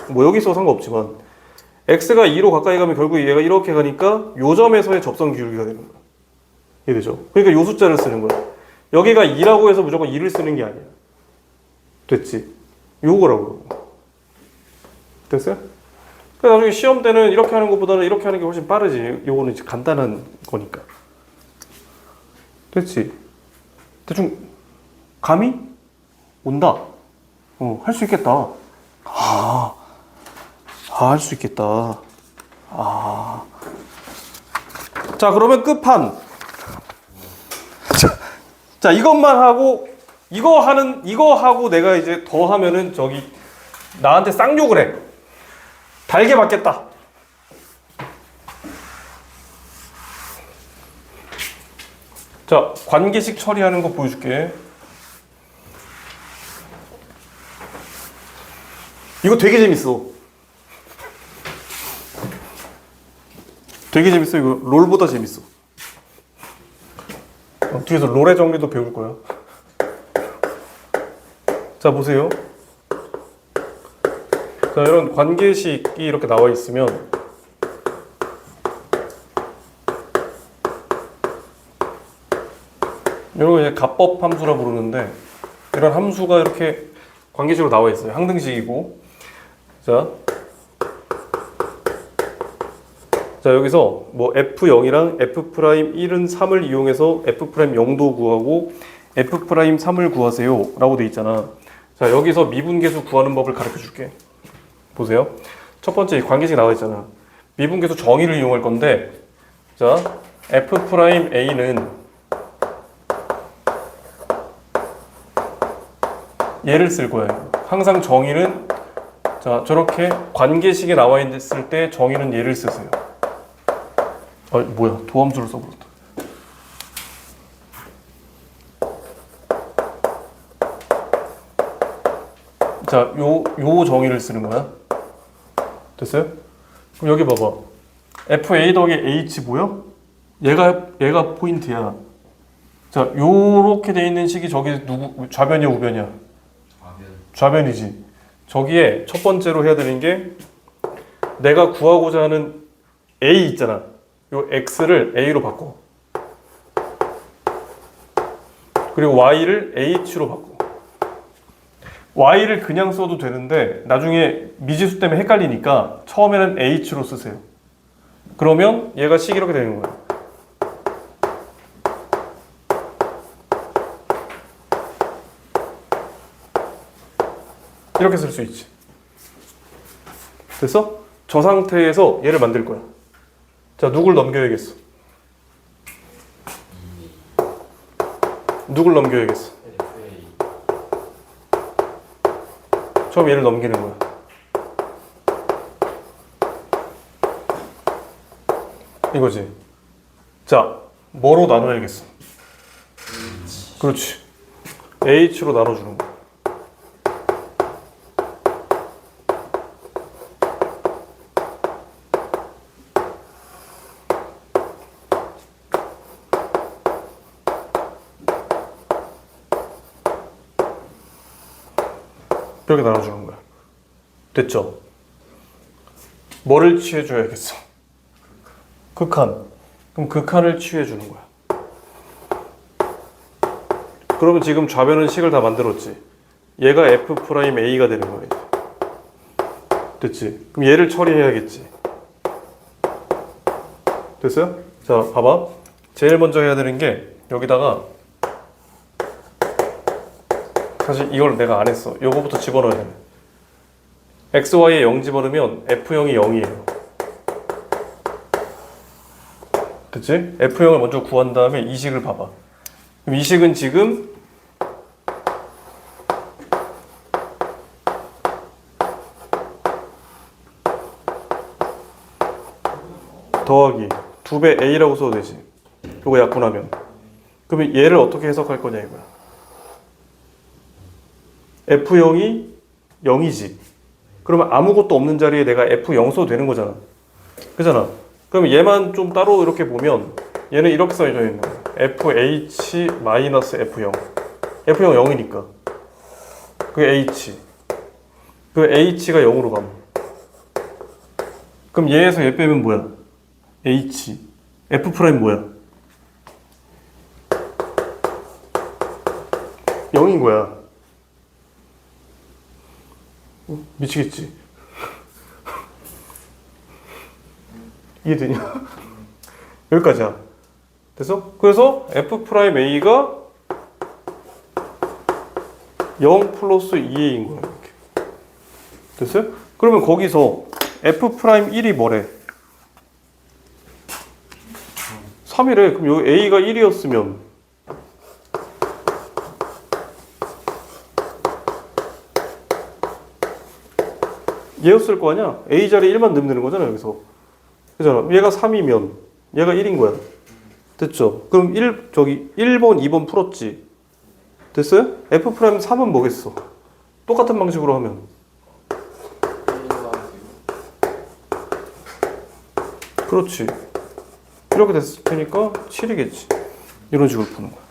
뭐 여기 있어도 상관없지만 x가 2로 가까이 가면 결국 얘가 이렇게 가니까 요 점에서의 접선 기울기가 되는 거야. 이해되죠? 그러니까 요 숫자를 쓰는 거야. 여기가 2라고 해서 무조건 2를 쓰는 게 아니야. 됐지? 요거라고. 됐어요? 그러니까 나중에 시험 때는 이렇게 하는 것보다는 이렇게 하는 게 훨씬 빠르지. 요거는 이제 간단한 거니까. 됐지? 대충 감이 온다. 할 수 있겠다. 할 수 있겠다. 자, 그러면 끝판. 자, 이것만 하고 이거 하고 내가 이제 더 하면은 저기 나한테 쌍욕을 해. 달게 받겠다. 자, 관계식 처리하는 거 보여줄게. 이거 되게 재밌어. 되게 재밌어. 이거 롤보다 재밌어. 뒤에서 롤의 정리도 배울 거야. 자, 보세요. 자, 이런 관계식이 이렇게 나와 있으면 이런 거 이제 가법 함수라 부르는데 이런 함수가 이렇게 관계식으로 나와 있어요. 항등식이고. 자, 여기서 뭐 f0이랑 f'1은 3을 이용해서 f'0도 구하고 f'3을 구하세요 라고 돼 있잖아. 자, 여기서 미분계수 구하는 법을 가르쳐 줄게. 보세요. 첫 번째 관계식 나와 있잖아. 미분계수 정의를 이용할 건데, 자, f'a는 얘를 쓸 거예요. 항상 정의는 자, 저렇게 관계식에 나와 있을 때 정의는 얘를 쓰세요. 뭐야, 도함수를 써버렸다. 자, 요 정의를 쓰는 거야. 됐어요? 그럼 여기 봐봐. fa 더하기 h 보여? 얘가 포인트야. 자, 요렇게 돼 있는 식이 저기 누구 좌변이야, 우변이야? 좌변이지. 저기에 첫 번째로 해야 되는 게 내가 구하고자 하는 a 있잖아. 요 x를 a로 바꿔. 그리고 y를 h로 바꿔. y를 그냥 써도 되는데 나중에 미지수 때문에 헷갈리니까 처음에는 h로 쓰세요. 그러면 얘가 식이 이렇게 되는 거야. 이렇게 쓸 수 있지. 됐어? 저 상태에서 얘를 만들 거야. 자, 누굴 넘겨야겠어? 누굴 넘겨야겠어? 처음 얘를 넘기는 거야. 이거지. 자, 뭐로 나눠야겠어? 그렇지. h로 나눠주는 거야. 이렇게 나눠주는 거야. 됐죠? 뭐를 취해줘야겠어? 극한. 그럼 극한을 취해주는 거야. 그러면 지금 좌변은 식을 다 만들었지. 얘가 f'a가 되는 거야. 이제. 됐지? 그럼 얘를 처리해야겠지. 됐어요? 자, 봐봐. 제일 먼저 해야 되는 게 여기다가 사실 이걸 내가 안 했어. 요거부터 집어넣어야 돼. xy에 0 집어넣으면 f0이 0이에요. 그치? f0을 먼저 구한 다음에 이식을 봐봐. 그럼 이식은 지금 더하기 2배 a라고 써도 되지. 요거 약분하면. 그러면 얘를 어떻게 해석할 거냐 이거야. f0이 0이지. 그러면 아무것도 없는 자리에 내가 f0 써도 되는 거잖아. 그잖아. 그러면 얘만 좀 따로 이렇게 보면 얘는 이렇게 써져 있는 거야. fh-f0. f0 0이니까. 그게 h. 그 h가 0으로 가면. 그럼 얘에서 얘 빼면 뭐야? h. f 프라임 뭐야? 0인 거야. 미치겠지? 이해되냐? 여기까지야. 됐어? 그래서 f 프라임 a가 0 플러스 2a인 거야. 이렇게. 됐어요? 그러면 거기서 f 프라임 1이 뭐래? 3이래. 그럼 여기 a가 1이었으면 얘였을 거 아니야? a 자리에 1만 넣으면 되는 거잖아 여기서. 그잖아. 얘가 3이면 얘가 1인 거야. 됐죠? 그럼 1번, 2번 풀었지. 됐어요? f 프라임 3은 뭐겠어? 똑같은 방식으로 하면 그렇지. 이렇게 됐을 테니까 7이겠지. 이런 식으로 푸는 거야.